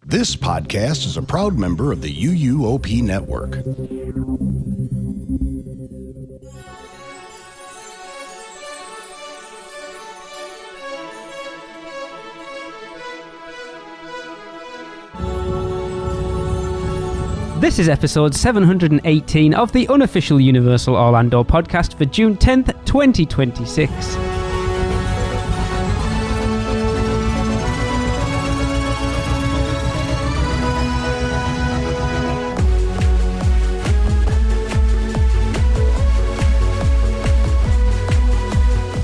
This podcast is a proud member of the UUOP network. This is episode 718 of the unofficial Universal Orlando podcast for June 10th, 2026.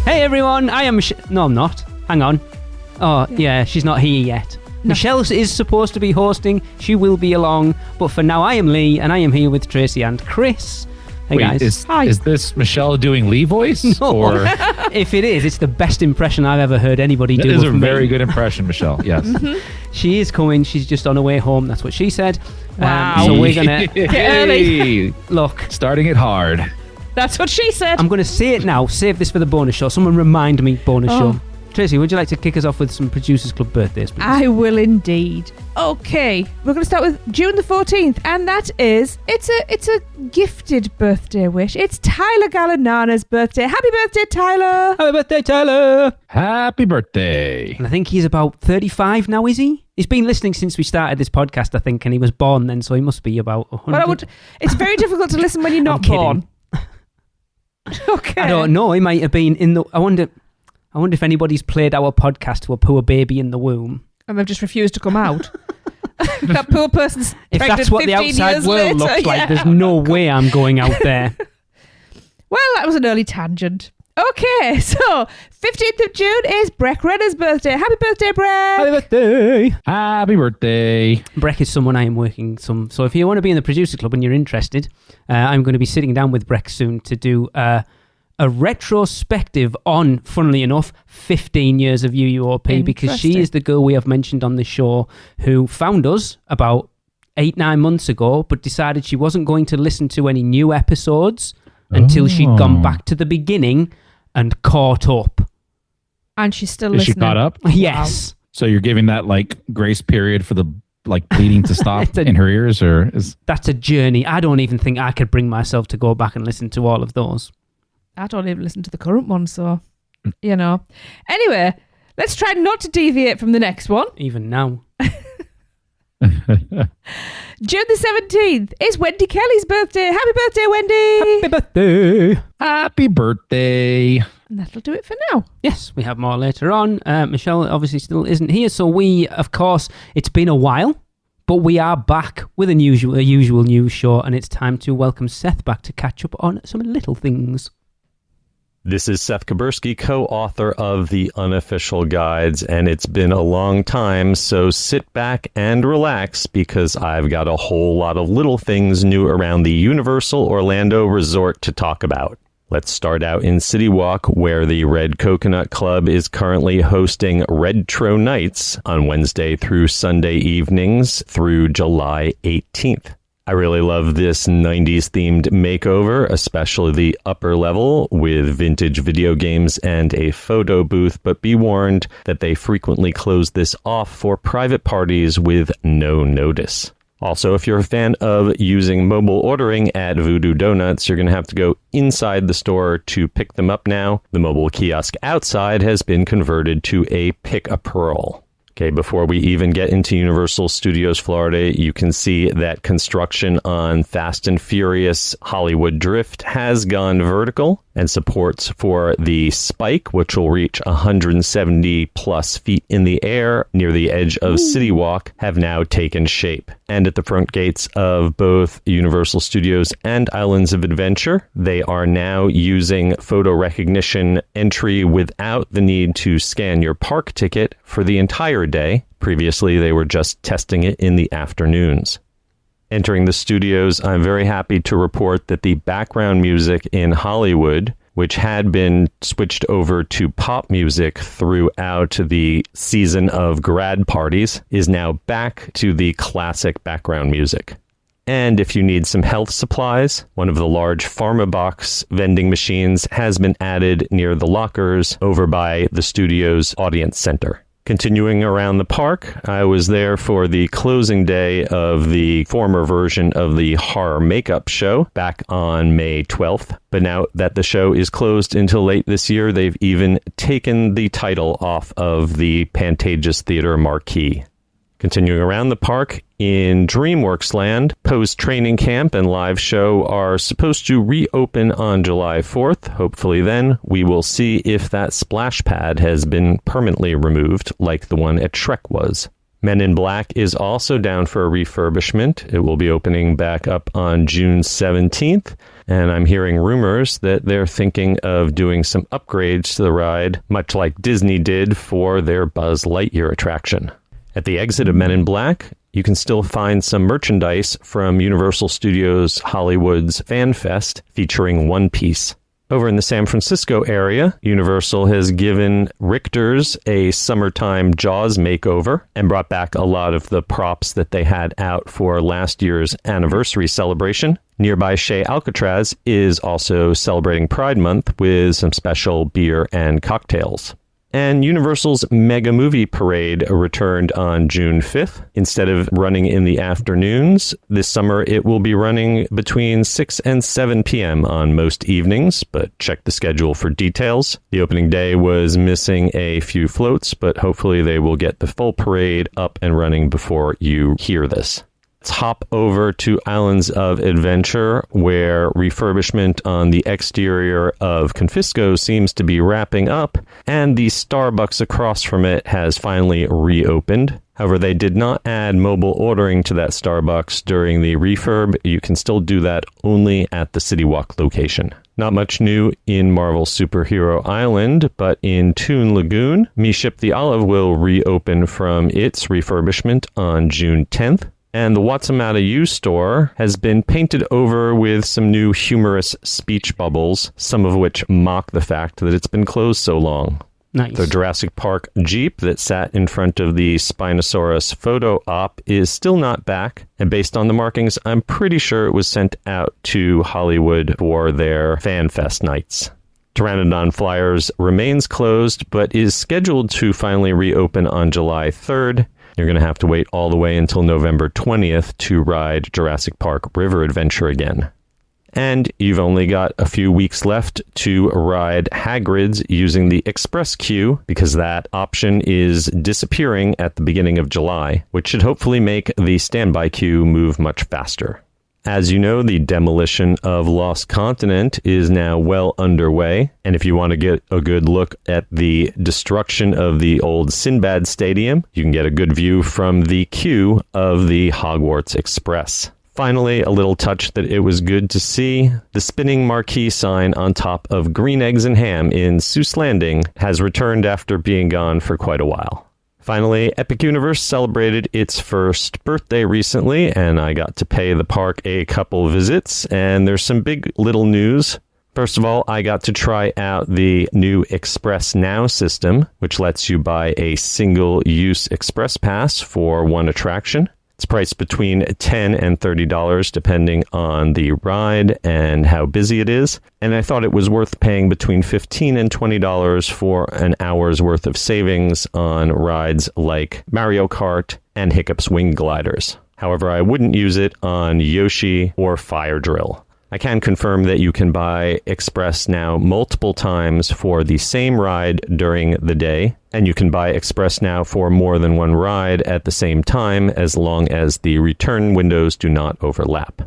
Hey everyone, I am No, I'm not. Hang on. Oh, yeah, she's not here yet. No. Michelle is supposed to be hosting. She will be along. But for now, I am Lee, and I am here with Tracy and Chris. Hey, guys. Is this Michelle doing Lee voice? No. Or? If it is, it's the best impression I've ever heard anybody do. It is a very good impression, Michelle. Yes. Mm-hmm. She is coming. She's just on her way home. That's what she said. Wow. So we're going to... Get early. Look. Starting it hard. That's what she said. I'm going to say it now. Save this for the bonus show. Someone remind me, bonus show. Tracy, would you like to kick us off with some Producers Club birthdays, please? I will indeed. Okay, we're going to start with June the 14th, and that is, it's a gifted birthday wish. It's Tyler Gallinana's birthday. Happy birthday, Tyler! Happy birthday, Tyler! Happy birthday. And I think he's about 35 now, is he? He's been listening since we started this podcast, I think, and he was born then, so he must be about 100. Well, it's very difficult to listen when you're not born. Okay. I don't know. He might have been in the... I wonder if anybody's played our podcast to a poor baby in the womb. And they've just refused to come out. That poor person's if that's what the outside world looks like, there's no way I'm going out there. Well, that was an early tangent. Okay, so 15th of June is Breck Renner's birthday. Happy birthday, Breck! Happy birthday! Happy birthday. Breck is someone I am working some... So if you want to be in the Producer Club and you're interested, I'm going to be sitting down with Breck soon to do... a retrospective on, funnily enough, 15 years of UUOP, because she is the girl we have mentioned on the show who found us about 8-9 months ago, but decided she wasn't going to listen to any new episodes until she'd gone back to the beginning and caught up. And she's still Is listening. she caught up? Yes. Wow. So you're giving that grace period for the bleeding to stop in her ears, or is... That's a journey. I don't even think I could bring myself to go back and listen to all of those. I don't even listen to the current one, so, you know. Anyway, let's try not to deviate from the next one. Even now. June the 17th is Wendy Kelly's birthday. Happy birthday, Wendy! Happy birthday! Happy birthday. And that'll do it for now. Yes, we have more later on. Michelle obviously still isn't here, so we, of course, it's been a while, but we are back with a usual news show, and it's time to welcome Seth back to catch up on some little things. This is Seth Kaburski, co-author of The Unofficial Guides, and it's been a long time, so sit back and relax because I've got a whole lot of little things new around the Universal Orlando Resort to talk about. Let's start out in City Walk, where the Red Coconut Club is currently hosting Retro Nights on Wednesday through Sunday evenings through July 18th. I really love this 90s themed makeover, especially the upper level with vintage video games and a photo booth, but be warned that they frequently close this off for private parties with no notice. Also, if you're a fan of using mobile ordering at Voodoo Donuts, you're going to have to go inside the store to pick them up now. The mobile kiosk outside has been converted to a pick-a-pearl. Okay, before we even get into Universal Studios Florida, you can see that construction on Fast and Furious Hollywood Drift has gone vertical, and supports for the spike, which will reach 170 plus feet in the air near the edge of City Walk, have now taken shape. And at the front gates of both Universal Studios and Islands of Adventure, they are now using photo recognition entry without the need to scan your park ticket for the entire day. Previously, they were just testing it in the afternoons. Entering the studios, I'm very happy to report that the background music in Hollywood, which had been switched over to pop music throughout the season of grad parties, is now back to the classic background music. And if you need some health supplies, one of the large PharmaBox vending machines has been added near the lockers over by the studio's audience center. Continuing around the park, I was there for the closing day of the former version of the horror makeup show back on May 12th. But now that the show is closed until late this year, they've even taken the title off of the Pantages Theater marquee. Continuing around the park, in DreamWorks Land, Poe's training camp and live show are supposed to reopen on July 4th. Hopefully then, we will see if that splash pad has been permanently removed, like the one at Shrek was. Men in Black is also down for a refurbishment. It will be opening back up on June 17th, and I'm hearing rumors that they're thinking of doing some upgrades to the ride, much like Disney did for their Buzz Lightyear attraction. At the exit of Men in Black, you can still find some merchandise from Universal Studios Hollywood's Fan Fest featuring One Piece. Over in the San Francisco area, Universal has given Richter's a summertime Jaws makeover and brought back a lot of the props that they had out for last year's anniversary celebration. Nearby Chez Alcatraz is also celebrating Pride Month with some special beer and cocktails. And Universal's Mega Movie Parade returned on June 5th. Instead of running in the afternoons, this summer it will be running between 6 and 7 p.m. on most evenings, but check the schedule for details. The opening day was missing a few floats, but hopefully they will get the full parade up and running before you hear this. Let's hop over to Islands of Adventure, where refurbishment on the exterior of Confisco seems to be wrapping up, and the Starbucks across from it has finally reopened. However, they did not add mobile ordering to that Starbucks during the refurb. You can still do that only at the City Walk location. Not much new in Marvel Superhero Island, but in Toon Lagoon, Me Ship the Olive will reopen from its refurbishment on June 10th. And the Watsamata U store has been painted over with some new humorous speech bubbles, some of which mock the fact that it's been closed so long. Nice. The Jurassic Park Jeep that sat in front of the Spinosaurus photo op is still not back, and based on the markings, I'm pretty sure it was sent out to Hollywood for their Fan Fest nights. Pteranodon Flyers remains closed, but is scheduled to finally reopen on July 3rd. You're going to have to wait all the way until November 20th to ride Jurassic Park River Adventure again. And you've only got a few weeks left to ride Hagrids using the Express queue, because that option is disappearing at the beginning of July, which should hopefully make the standby queue move much faster. As you know, the demolition of Lost Continent is now well underway, and if you want to get a good look at the destruction of the old Sinbad Stadium, you can get a good view from the queue of the Hogwarts Express. Finally, a little touch that it was good to see. The spinning marquee sign on top of Green Eggs and Ham in Seuss Landing has returned after being gone for quite a while. Finally, Epic Universe celebrated its first birthday recently, and I got to pay the park a couple visits, and there's some big little news. First of all, I got to try out the new Express Now system, which lets you buy a single-use Express Pass for one attraction. It's priced between $10 and $30 depending on the ride and how busy it is. And I thought it was worth paying between $15 and $20 for an hour's worth of savings on rides like Mario Kart and Hiccup's Wing Gliders. However, I wouldn't use it on Yoshi or Fire Drill. I can confirm that you can buy Express Now multiple times for the same ride during the day, and you can buy Express Now for more than one ride at the same time as long as the return windows do not overlap.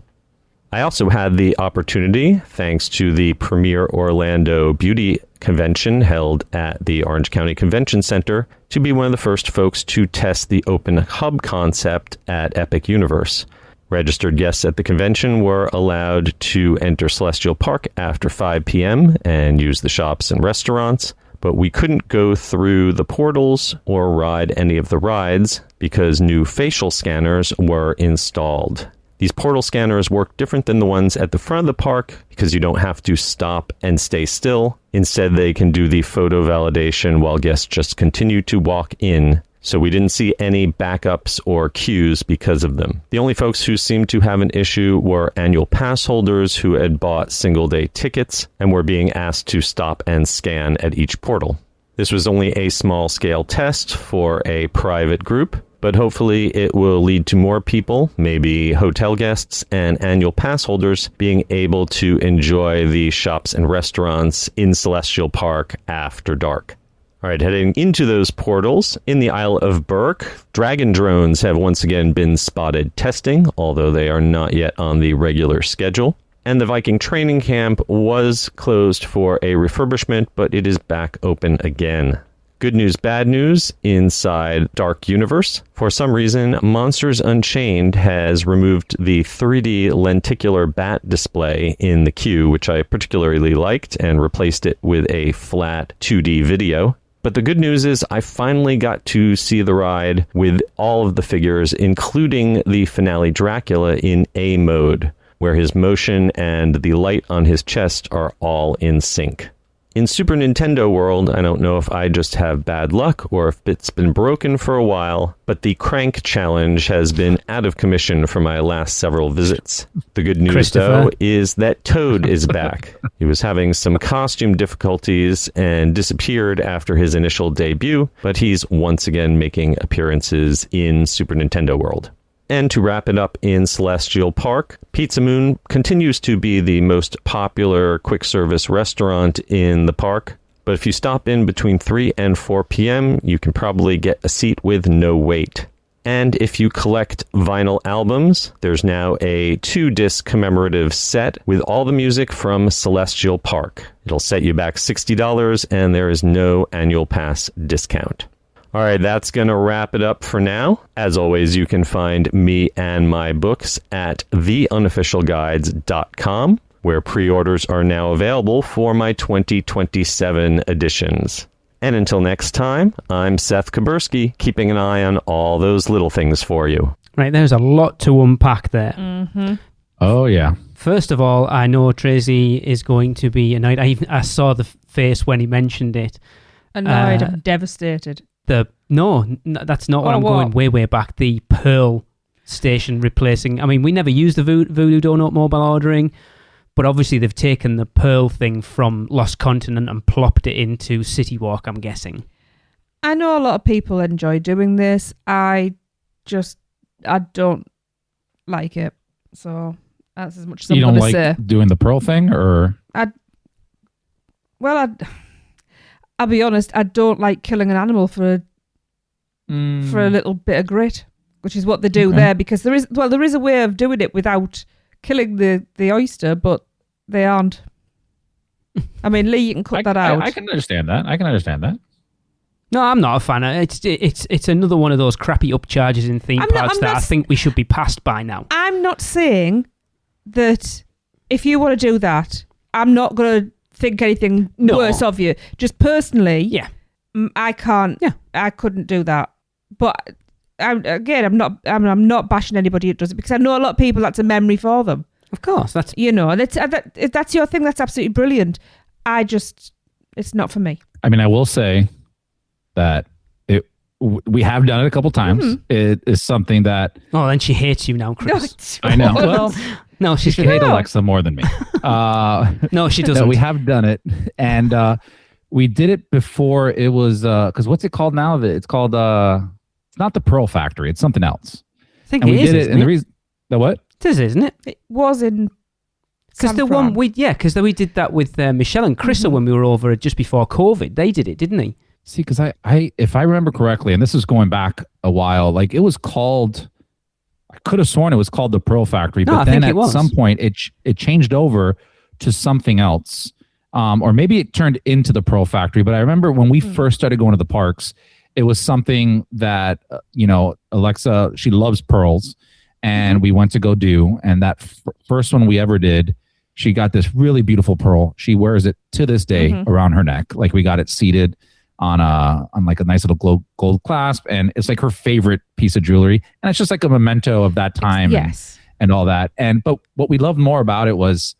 I also had the opportunity, thanks to the Premier Orlando Beauty Convention held at the Orange County Convention Center, to be one of the first folks to test the open hub concept at Epic Universe. Registered guests at the convention were allowed to enter Celestial Park after 5 p.m. and use the shops and restaurants, but we couldn't go through the portals or ride any of the rides because new facial scanners were installed. These portal scanners work different than the ones at the front of the park because you don't have to stop and stay still. Instead, they can do the photo validation while guests just continue to walk in. So we didn't see any backups or queues because of them. The only folks who seemed to have an issue were annual pass holders who had bought single-day tickets and were being asked to stop and scan at each portal. This was only a small-scale test for a private group, but hopefully it will lead to more people, maybe hotel guests and annual pass holders, being able to enjoy the shops and restaurants in Celestial Park after dark. All right, heading into those portals, in the Isle of Berk, dragon drones have once again been spotted testing, although they are not yet on the regular schedule. And the Viking training camp was closed for a refurbishment, but it is back open again. Good news, bad news, inside Dark Universe. For some reason, Monsters Unchained has removed the 3D lenticular bat display in the queue, which I particularly liked, and replaced it with a flat 2D video. But the good news is I finally got to see the ride with all of the figures, including the finale Dracula in A mode, where his motion and the light on his chest are all in sync. In Super Nintendo world, I don't know if I just have bad luck or if it's been broken for a while, but the Crank Challenge has been out of commission for my last several visits. The good news, though, is that Toad is back. He was having some costume difficulties and disappeared after his initial debut, but he's once again making appearances in Super Nintendo world. And to wrap it up in Celestial Park, Pizza Moon continues to be the most popular quick service restaurant in the park. But if you stop in between 3 and 4 p.m., you can probably get a seat with no wait. And if you collect vinyl albums, there's now a 2-disc commemorative set with all the music from Celestial Park. It'll set you back $60, and there is no annual pass discount. All right, that's going to wrap it up for now. As always, you can find me and my books at theunofficialguides.com, where pre-orders are now available for my 2027 editions. And until next time, I'm Seth Kaburski, keeping an eye on all those little things for you. Right, there's a lot to unpack there. Mm-hmm. Oh, yeah. First of all, I know Tracy is going to be annoyed. I saw the face when he mentioned it. Annoyed, I'm devastated. No, that's not what I'm going way back. The Pearl station replacing. I mean, we never used the Voodoo Donut mobile ordering, but obviously they've taken the Pearl thing from Lost Continent and plopped it into City Walk, I'm guessing. I know a lot of people enjoy doing this. I don't like it. So that's as much as I'm going to say. You don't like doing the Pearl thing, or? I'll be honest, I don't like killing an animal for a little bit of grit, which is what they do there, because there is a way of doing it without killing the oyster, but they aren't. I mean, Lee, you can cut that out. I can understand that. No, I'm not a fan. It's another one of those crappy upcharges in theme parks that I think we should be past by now. I'm not saying that if you want to do that, I'm not going to think anything worse of you. Just personally, I can't. Yeah. I couldn't do that. But I'm not bashing anybody who does it, because I know a lot of people that's a memory for them. Of course, that's if that's your thing. That's absolutely brilliant. It's not for me. I mean, I will say that we have done it a couple times. Mm-hmm. It is something that. Oh, then she hates you now, Chris. I know. Well, no, she should hate Alexa more than me. No, she doesn't. No, we have done it, and we did it before. It was because what's it called now? It's called it's not the Pearl Factory. It's something else. I think and it is. And the reason the what? It is, isn't it? It was in. Because because we did that with Michelle and Chrissa when we were over just before COVID. They did it, didn't they? See, because I if I remember correctly, and this is going back a while, like it was called. I could have sworn it was called the Pearl Factory, but then at some point it changed over to something else, or maybe it turned into the Pearl Factory. But I remember when we first started going to the parks, it was something that Alexa, she loves pearls, and we went to go do. And that first one we ever did, she got this really beautiful pearl. She wears it to this day around her neck. Like we got it seated on like a nice little gold clasp, and it's like her favorite piece of jewelry, and it's just like a memento of that time, and all that. But what we loved more about it was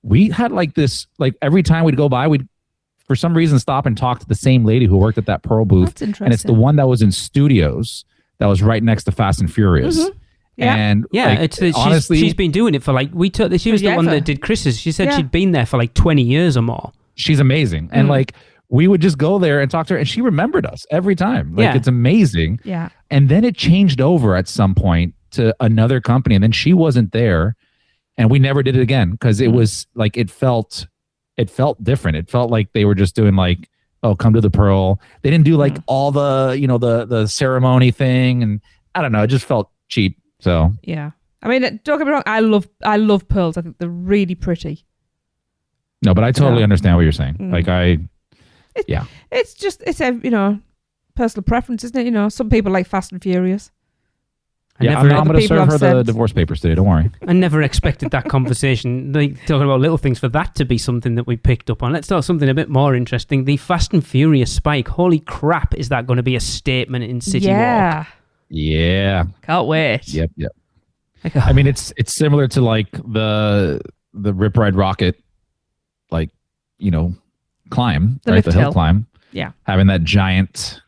we had like this, like every time we'd go by, we'd for some reason stop and talk to the same lady who worked at that Pearl booth. That's interesting. And it's the one that was in Studios that was right next to Fast and Furious. Yeah. And honestly, she's been doing it for like she was the one that did Chris's. She said she'd been there for like 20 years or more. She's amazing, and like we would just go there and talk to her, and she remembered us every time. Like, it's amazing. Yeah. And then it changed over at some point to another company, and then she wasn't there, and we never did it again because it was like it felt different. It felt like they were just doing like, oh, come to the Pearl. They didn't do like all the, you know, the ceremony thing, and I don't know. It just felt cheap. So yeah. I mean, don't get me wrong. I love pearls. I think they're really pretty. No, but I totally understand what you're saying. Like it's a, you know, personal preference, isn't it? You know, some people like Fast and Furious. I'm going to serve her the divorce papers today. Don't worry. I never expected that conversation. Like, talking about little things, for that to be something that we picked up on. Let's talk something a bit more interesting. The Fast and Furious spike. Holy crap! Is that going to be a statement in City Walk? Yeah. Can't wait. Yep. I mean, it's similar to like the Rip Ride Rocket, like, you know, climb, the hill climb. Yeah. Having that giant,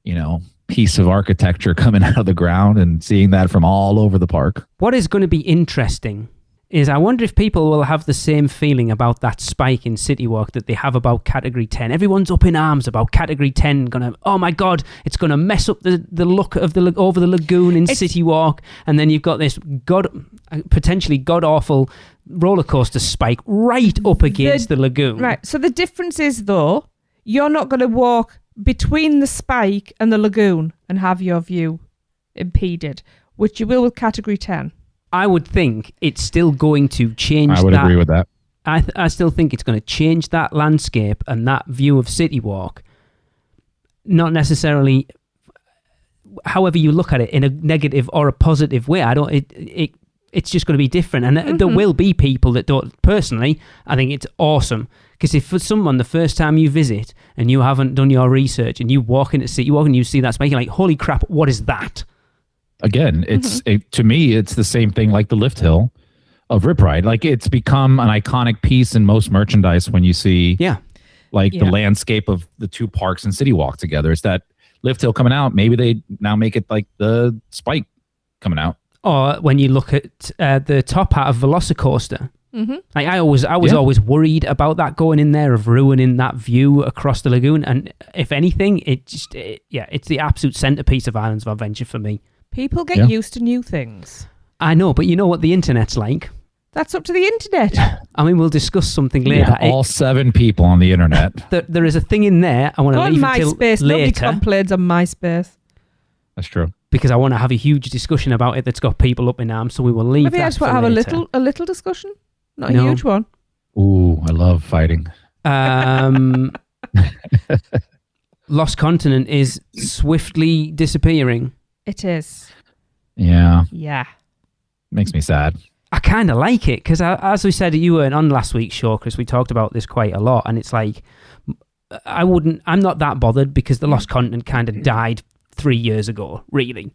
you know, piece of architecture coming out of the ground and seeing that from all over the park. What is going to be interesting is I wonder if people will have the same feeling about that spike in City Walk that they have about Category 10. Everyone's up in arms about Category 10. Oh my God, it's going to mess up the look of over the lagoon in City Walk. And then you've got this potentially god-awful roller coaster spike right up against the lagoon. Right. So the difference is, though, you're not going to walk between the spike and the lagoon and have your view impeded, which you will with Category 10. I would think it's still going to change that. I would agree with that. I still think it's going to change that landscape and that view of City Walk. Not necessarily, however you look at it, in a negative or a positive way. It's just going to be different. And there will be people that don't. Personally, I think it's awesome. Because if for someone, the first time you visit and you haven't done your research and you walk into City Walk and you see that spike, you're like, holy crap, what is that? Again, to me, it's the same thing like the lift hill of Rip Ride. Like, it's become an iconic piece in most merchandise when you see the landscape of the two parks and City Walk together. It's that lift hill coming out. Maybe they now make it like the spike coming out. Or when you look at the top hat of Velocicoaster. Like, I was always worried about that going in there, of ruining that view across the lagoon. And if anything, it's the absolute centerpiece of Islands of Adventure for me. People get used to new things. I know, but you know what the internet's like. That's up to the internet. I mean, we'll discuss something later. Yeah, all 7 people on the internet. There is a thing in there. I want to leave until later. Nobody complains on MySpace. That's true. Because I want to have a huge discussion about it that's got people up in arms. So we will leave. Maybe I just want to have a little discussion. Not a huge one. Ooh, I love fighting. Lost Continent is swiftly disappearing. It is. Yeah. Yeah. Makes me sad. I kind of like it because, as we said, you weren't on last week's show, Chris. We talked about this quite a lot, and it's like I'm not that bothered because the Lost Continent kind of died 3 years ago, really.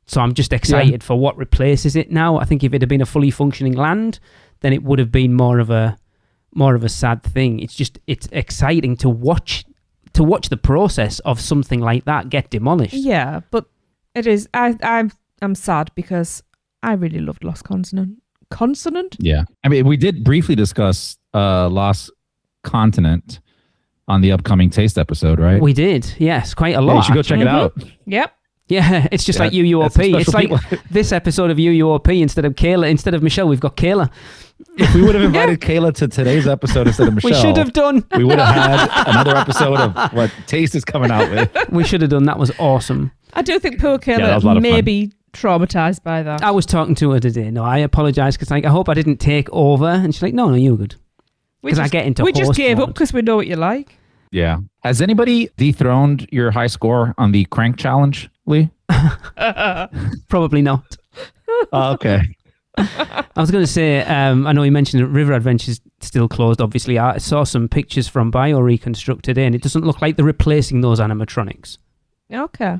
So I'm just excited for what replaces it now. I think if it had been a fully functioning land, then it would have been more of a sad thing. It's exciting to watch the process of something like that get demolished. Yeah, but it is. I'm sad because I really loved Lost Continent. Consonant? Yeah. I mean, we did briefly discuss Lost Continent on the upcoming Taste episode, right? We did. Yes, quite a lot. You should go check it out. Yep. Yeah, it's just like UUOP. It's like this episode of UUOP instead of Michelle, we've got Kayla. If we would have invited Kayla to today's episode instead of Michelle, we should have done. We would have had another episode of what Taste is coming out with. We should have done. That was awesome. I do think poor Kayla may be traumatized by that. I was talking to her today. No, I apologise because I hope I didn't take over. And she's like, no, you were good. Because I get into We just gave mode. up because we know what you like. Yeah. Has anybody dethroned your high score on the crank challenge, Lee? Probably not. Okay. I was going to say, I know you mentioned that River Adventure's still closed, obviously. I saw some pictures from BioReconstruct today, and it doesn't look like they're replacing those animatronics. Okay.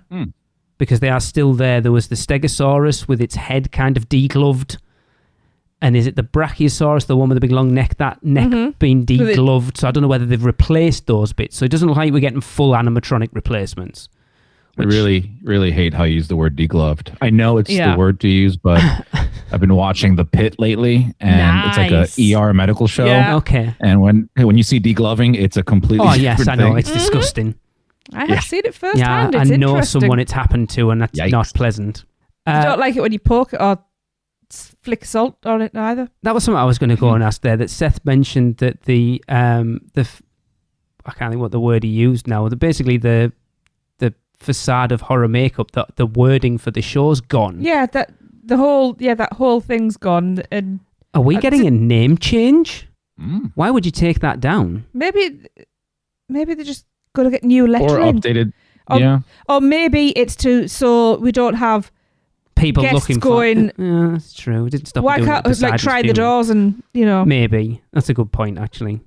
Because they are still there. There was the Stegosaurus with its head kind of degloved. And is it the Brachiosaurus, the one with the big long neck, that neck being degloved? So I don't know whether they've replaced those bits. So it doesn't look like we're getting full animatronic replacements. I really, really hate how you use the word degloved. I know it's the word to use, but I've been watching The Pit lately, and it's like a ER medical show. Yeah. Okay. And when you see degloving, it's a completely yes, I know. thing. It's disgusting. I have seen it firsthand. Yeah, It's I know interesting. someone it's happened to, and that's not pleasant. I don't like it when you poke it or flick salt on it either. That was something I was going to go and ask there. That Seth mentioned that the I can't think what the word he used now. Basically the facade of horror makeup, the wording for the show's gone. Yeah, that whole thing's gone. And are we getting a name change? Why would you take that down? Maybe they're just going to get new lettering or updated. Or maybe it's so we don't have people guests looking going. Yeah, that's true. We didn't stop. Why can't try the doors and Maybe that's a good point actually.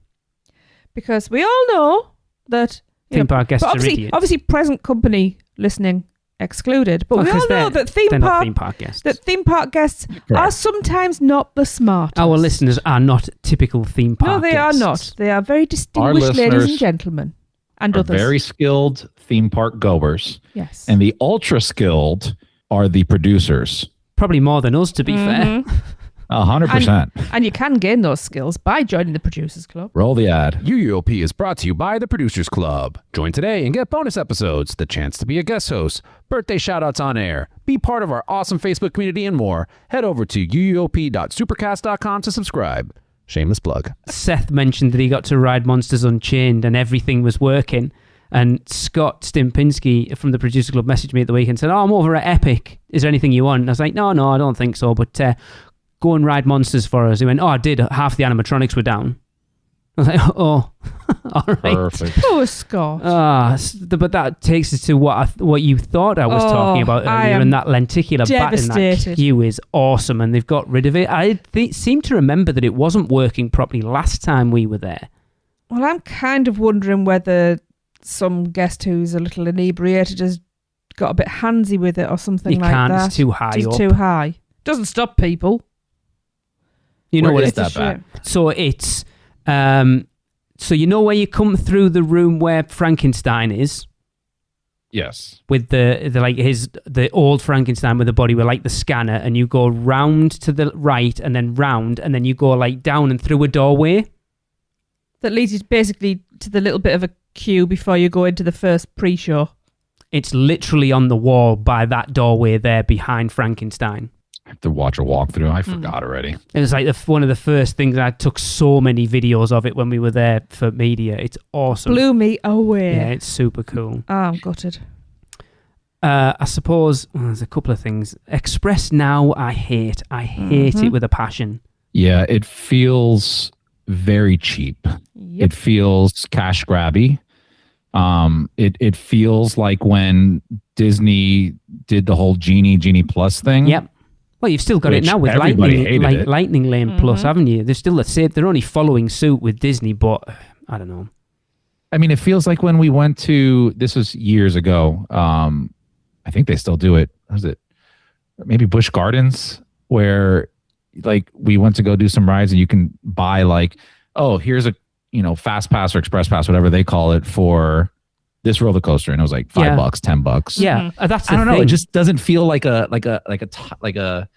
Because we all know that theme park guests are idiots. Obviously, present company listening excluded. But we all know that theme park guests are sometimes not the smartest. Our listeners are not typical theme park guests. No, they are not. They are very distinguished ladies and gentlemen. And others. Very skilled theme park goers. Yes. And the ultra skilled are the producers. Probably more than us, to be fair. 100%. And you can gain those skills by joining the Producers Club. Roll the ad. UUOP is brought to you by the Producers Club. Join today and get bonus episodes, the chance to be a guest host, birthday shoutouts on air, be part of our awesome Facebook community, and more. Head over to uuop.supercast.com to subscribe. Shameless plug. Seth mentioned that he got to ride Monsters Unchained and everything was working. And Scott Stimpinski from the Producer Club messaged me at the weekend and said, I'm over at Epic. Is there anything you want? And I was like, no, I don't think so. But go and ride Monsters for us. He went, I did. Half the animatronics were down. I was like, all right. Perfect. Poor Scott. But that takes us to what you thought I was talking about earlier, and that lenticular bat in that queue is awesome, and they've got rid of it. I seem to remember that it wasn't working properly last time we were there. Well, I'm kind of wondering whether some guest who's a little inebriated has got a bit handsy with it or something like that. It's too high It's up. too high. Doesn't stop people. You know what is that bat? So it's so you know where you come through the room where Frankenstein is? Yes. With the old Frankenstein with the body with like the scanner, and you go round to the right and then round and then you go like down and through a doorway. That leads you basically to the little bit of a queue before you go into the first pre-show. It's literally on the wall by that doorway there behind Frankenstein. I have to watch a walkthrough. I forgot already. It was like one of the first things. I took so many videos of it when we were there for media. It's awesome. Blew me away. Yeah, it's super cool. Oh, I'm gutted. I suppose there's a couple of things. Express Now, I hate. I hate it with a passion. Yeah, it feels very cheap. Yep. It feels cash grabby. It feels like when Disney did the whole Genie Plus thing. Yep. Well, you've still got it now with Lightning Lane Plus, haven't you? They're still the same. They're only following suit with Disney, but I don't know. I mean, it feels like when we went to, this was years ago. I think they still do it. Was it maybe Busch Gardens, where like we went to go do some rides and you can buy like, oh, here's a fast pass or express pass, whatever they call it, for this roller coaster, and it was like $5, $10. Yeah, that's the I don't thing. know. It just doesn't feel like a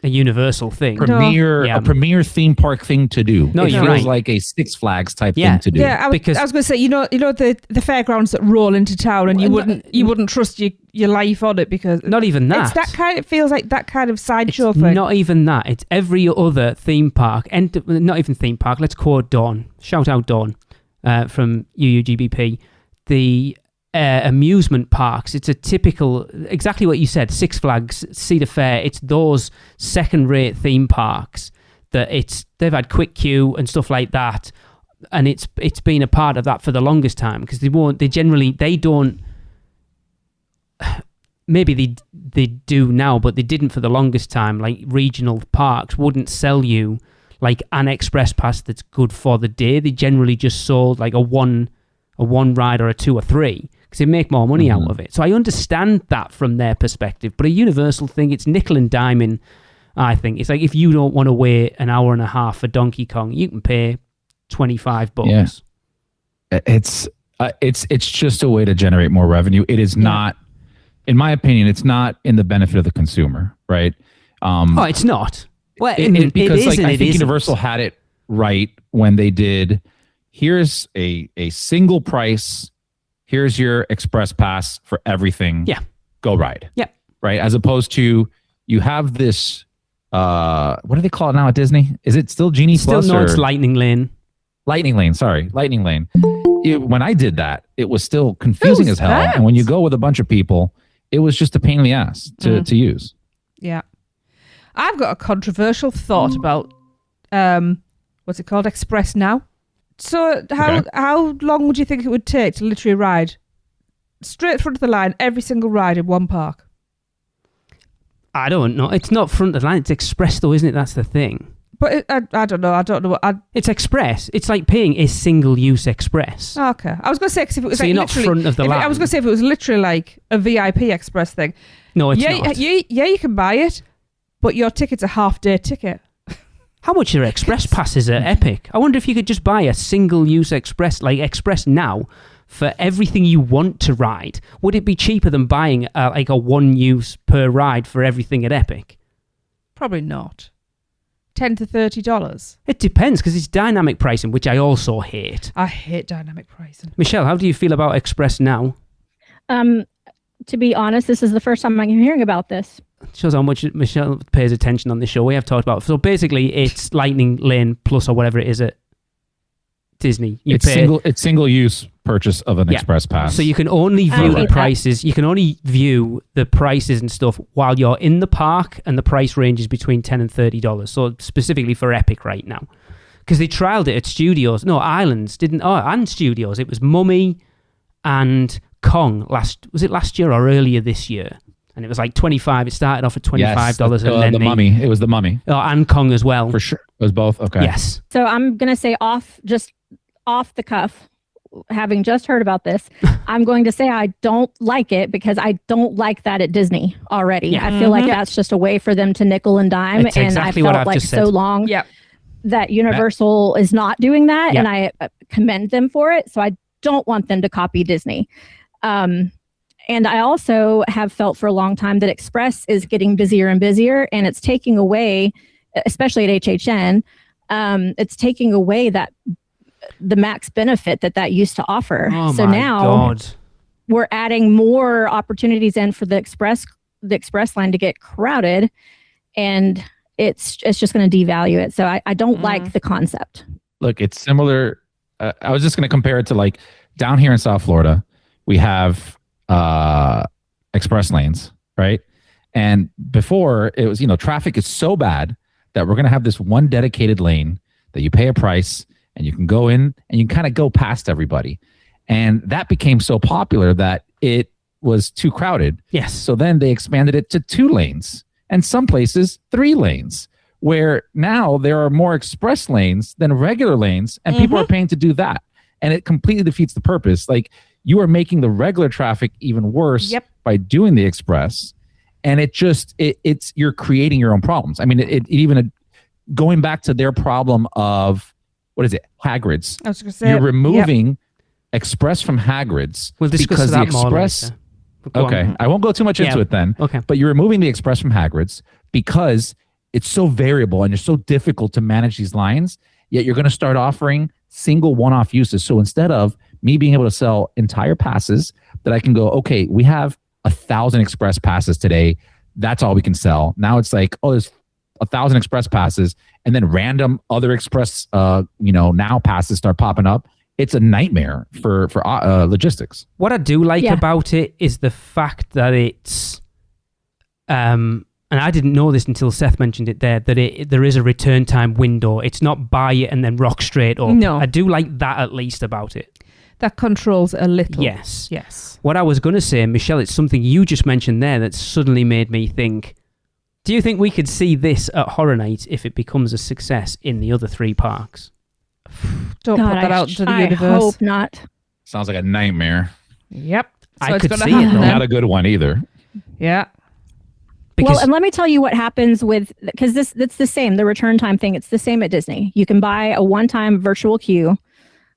universal thing. A premier theme park thing to do. No, it you're feels right. like a Six Flags type thing to do. Yeah, I was going to say, the fairgrounds that roll into town, and you wouldn't trust your life on it because not even that. It's that kind. It feels like that kind of sideshow thing. Not even that. It's every other theme park, and not even theme park. Let's quote Dawn. Shout out Dawn from UUGBP. The amusement parks. It's a typical, exactly what you said, Six Flags, Cedar Fair. It's those second-rate theme parks that they've had quick queue and stuff like that, and it's been a part of that for the longest time because they don't. Maybe they do now, but they didn't for the longest time. Like regional parks wouldn't sell you like an express pass that's good for the day. They generally just sold like a one ride or a two or three because they make more money out of it. So I understand that from their perspective, but a universal thing, it's nickel and diming. I think it's like if you don't want to wait an hour and a half for Donkey Kong, you can pay $25. Yeah. It's just a way to generate more revenue. It is not, in my opinion, it's not in the benefit of the consumer, right? It's not. Well, because I think Universal had it right when they did. Here's a single price. Here's your express pass for everything. Yeah. Go ride. Yeah. Right. As opposed to you have this. What do they call it now at Disney? Is it still Genie Plus? No, it's Lightning Lane. Lightning Lane. Sorry, Lightning Lane. When I did that, it was still confusing as hell. And when you go with a bunch of people, it was just a pain in the ass to use. Yeah. I've got a controversial thought about what's it called? Express Now. So how long would you think it would take to literally ride straight front of the line every single ride in one park? I don't know. It's not front of the line. It's express though, isn't it? That's the thing. But I don't know. I don't know. It's express. It's like paying a single-use express. Okay. I was going to say, because if it was so like you're not front of the line. I was going to say if it was literally like a VIP express thing. No, it's not. Yeah, you can buy it, but your ticket's a half-day ticket. How much are express passes at Epic? I wonder if you could just buy a single-use express, like Express Now, for everything you want to ride. Would it be cheaper than buying like a one-use per ride for everything at Epic? Probably not. $10 to $30. It depends, because it's dynamic pricing, which I also hate. I hate dynamic pricing. Michelle, how do you feel about Express Now? To be honest, this is the first time I'm hearing about this. Shows how much Michelle pays attention on this show. We have talked about. So basically, it's Lightning Lane Plus or whatever it is at Disney. It's single use purchase of an express pass. So you can only view the prices. You can only view the prices and stuff while you're in the park, and the price range is between $10 and $30. So specifically for Epic right now, because they trialed it at studios. No, Islands didn't. Oh, and studios. It was Mummy and Kong last year or earlier this year. And it was like $25. It started off at $25, yes, and then the Mummy. It was the Mummy. Oh, and Kong as well. For sure, it was both. Okay. Yes. So I'm gonna say off the cuff, having just heard about this, I'm going to say I don't like it because I don't like that at Disney already. Yeah. I feel like that's just a way for them to nickel and dime, it's exactly and I what felt I've like just so said. long that Universal is not doing that, and I commend them for it. So I don't want them to copy Disney. And I also have felt for a long time that Express is getting busier and busier, and it's taking away, especially at HHN, it's taking away the max benefit that used to offer. Oh so my now God. We're adding more opportunities in for the express line to get crowded, and it's just going to devalue it. So I don't like the concept. Look, it's similar. I was just going to compare it to like down here in South Florida, we have express lanes, right? And before it was, traffic is so bad that we're going to have this one dedicated lane that you pay a price and you can go in and you kind of go past everybody. And that became so popular that it was too crowded. Yes. So then they expanded it to 2 lanes and some places 3 lanes, where now there are more express lanes than regular lanes, and people are paying to do that. And it completely defeats the purpose. Like, you are making the regular traffic even worse by doing the express. And it's you're creating your own problems. I mean, it even going back to their problem of, what is it? Hagrids. I was going to say, you're removing express from Hagrids. We'll discuss that more later. Okay. I won't go too much into it then. Okay. But you're removing the express from Hagrids because it's so variable and it's so difficult to manage these lines, yet you're going to start offering single one-off uses. So instead of me being able to sell entire passes that I can go, okay, we have 1,000 express passes today. That's all we can sell. Now it's like, oh, there's 1,000 express passes, and then random other express, now passes start popping up. It's a nightmare for logistics. What I do like about it is the fact that it's, and I didn't know this until Seth mentioned it there, that there is a return time window. It's not buy it and then rock straight up. No. I do like that at least about it. That controls a little. Yes. What I was going to say, Michelle, it's something you just mentioned there that suddenly made me think, do you think we could see this at Horror Nights if it becomes a success in the other 3 parks? Don't put that out to the universe. I hope not. Sounds like a nightmare. Yep. So I it's could gonna see happen it, though. then. Not a good one either. Yeah. Well, and let me tell you what happens because it's the same, the return time thing. It's the same at Disney. You can buy a one-time virtual queue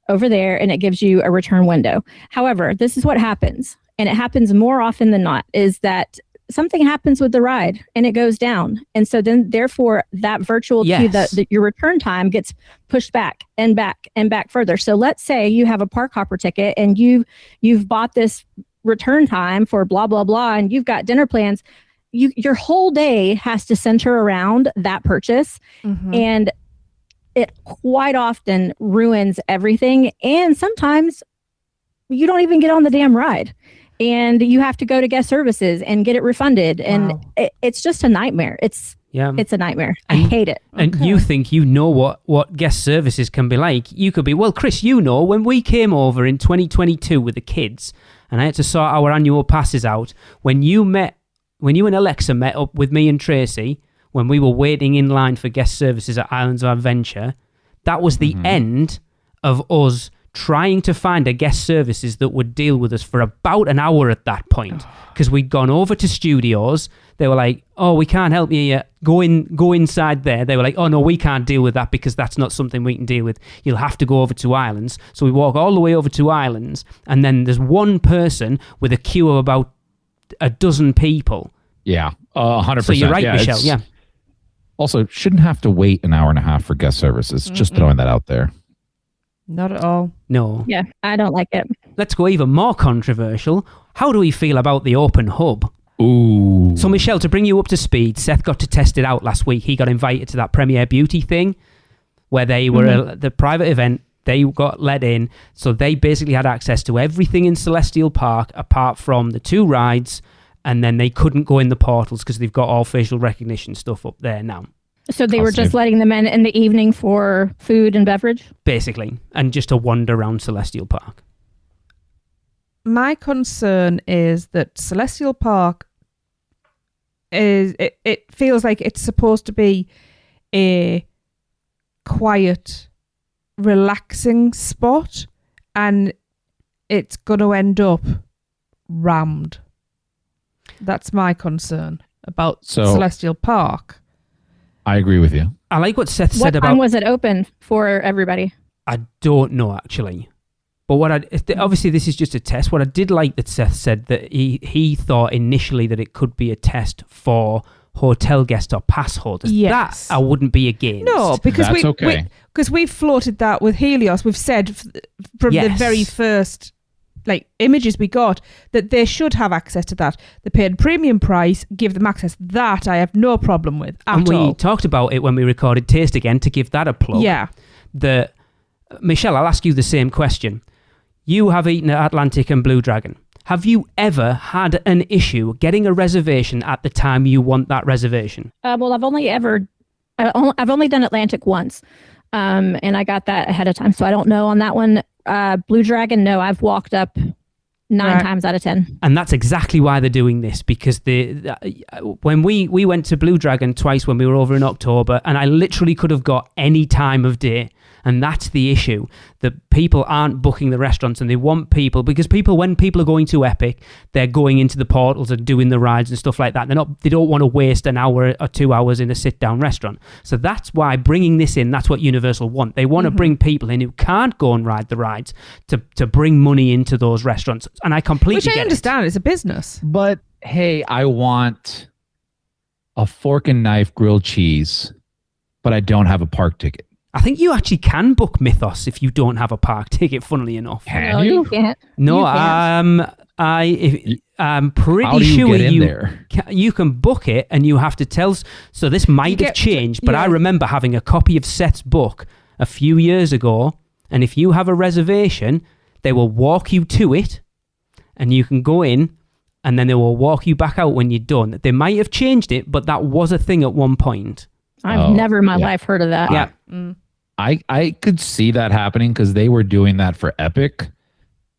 over there, and it gives you a return window. However, this is what happens, and it happens more often than not, is that something happens with the ride and it goes down. And so then therefore that virtual queue, your return time gets pushed back and back and back further. So let's say you have a park hopper ticket and you've bought this return time for blah, blah, blah, and you've got dinner plans. Your whole day has to center around that purchase. Mm-hmm. And it quite often ruins everything. And sometimes you don't even get on the damn ride. And you have to go to guest services and get it refunded. And it's just a nightmare. It's a nightmare. I hate it. And you think you know what guest services can be like. You could be, well, Chris, when we came over in 2022 with the kids and I had to sort our annual passes out, when you and Alexa met up with me and Tracy, when we were waiting in line for guest services at Islands of Adventure, that was the end of us trying to find a guest services that would deal with us for about an hour at that point, because we'd gone over to studios. They were like, oh, we can't help you yet. Go inside there. They were like, oh no, we can't deal with that because that's not something we can deal with. You'll have to go over to Islands. So we walk all the way over to Islands, and then there's one person with a queue of about a dozen people. Yeah, 100%. So you're right, Michelle. Yeah. Also, shouldn't have to wait an hour and a half for guest services. Just throwing that out there. Not at all. No. Yeah, I don't like it. Let's go even more controversial. How do we feel about the open hub? Ooh. So, Michelle, to bring you up to speed, Seth got to test it out last week. He got invited to that Premier Beauty thing where they were the private event. They got let in. So they basically had access to everything in Celestial Park apart from the 2 rides. And then they couldn't go in the portals because they've got all facial recognition stuff up there now. So they were just letting them in the evening for food and beverage? Basically, and just to wander around Celestial Park. My concern is that Celestial Park it feels like it's supposed to be a quiet, relaxing spot, and it's going to end up rammed. That's my concern about Celestial Park. I agree with you. I like what Seth said about... What time was it open for everybody? I don't know, actually. But obviously this is just a test. What I did like that Seth said that he thought initially that it could be a test for hotel guests or pass holders. Yes. That I wouldn't be against. No, because we've floated that with Helios. We've said from the very first images we got that they should have access to that. They paid premium price, give them access. That I have no problem with at all. We talked about it when we recorded Taste Again to give that a plug. Yeah. Michelle, I'll ask you the same question. You have eaten at Atlantic and Blue Dragon. Have you ever had an issue getting a reservation at the time you want that reservation? Well, I've only done Atlantic once, and I got that ahead of time, so I don't know on that one. Blue Dragon, no, I've walked up 9 times out of 10. And that's exactly why they're doing this, because when we went to Blue Dragon twice when we were over in October, and I literally could have got any time of day. And that's the issue, that people aren't booking the restaurants, and they want people, because when people are going to Epic, they're going into the portals and doing the rides and stuff like that. They don't want to waste an hour or 2 hours in a sit-down restaurant. So that's why bringing this in, that's what Universal want. They want to bring people in who can't go and ride the rides to bring money into those restaurants. And I completely get it. Which I understand, it's a business. But hey, I want a fork and knife grilled cheese, but I don't have a park ticket. I think you actually can book Mythos if you don't have a park ticket, funnily enough. Can you? Can't. No, I'm pretty sure you can book it, and you have to tell... So this might have changed, but I remember having a copy of Seth's book a few years ago, and if you have a reservation, they will walk you to it, and you can go in, and then they will walk you back out when you're done. They might have changed it, but that was a thing at one point. I've never in my life heard of that. Yeah. I could see that happening because they were doing that for Epic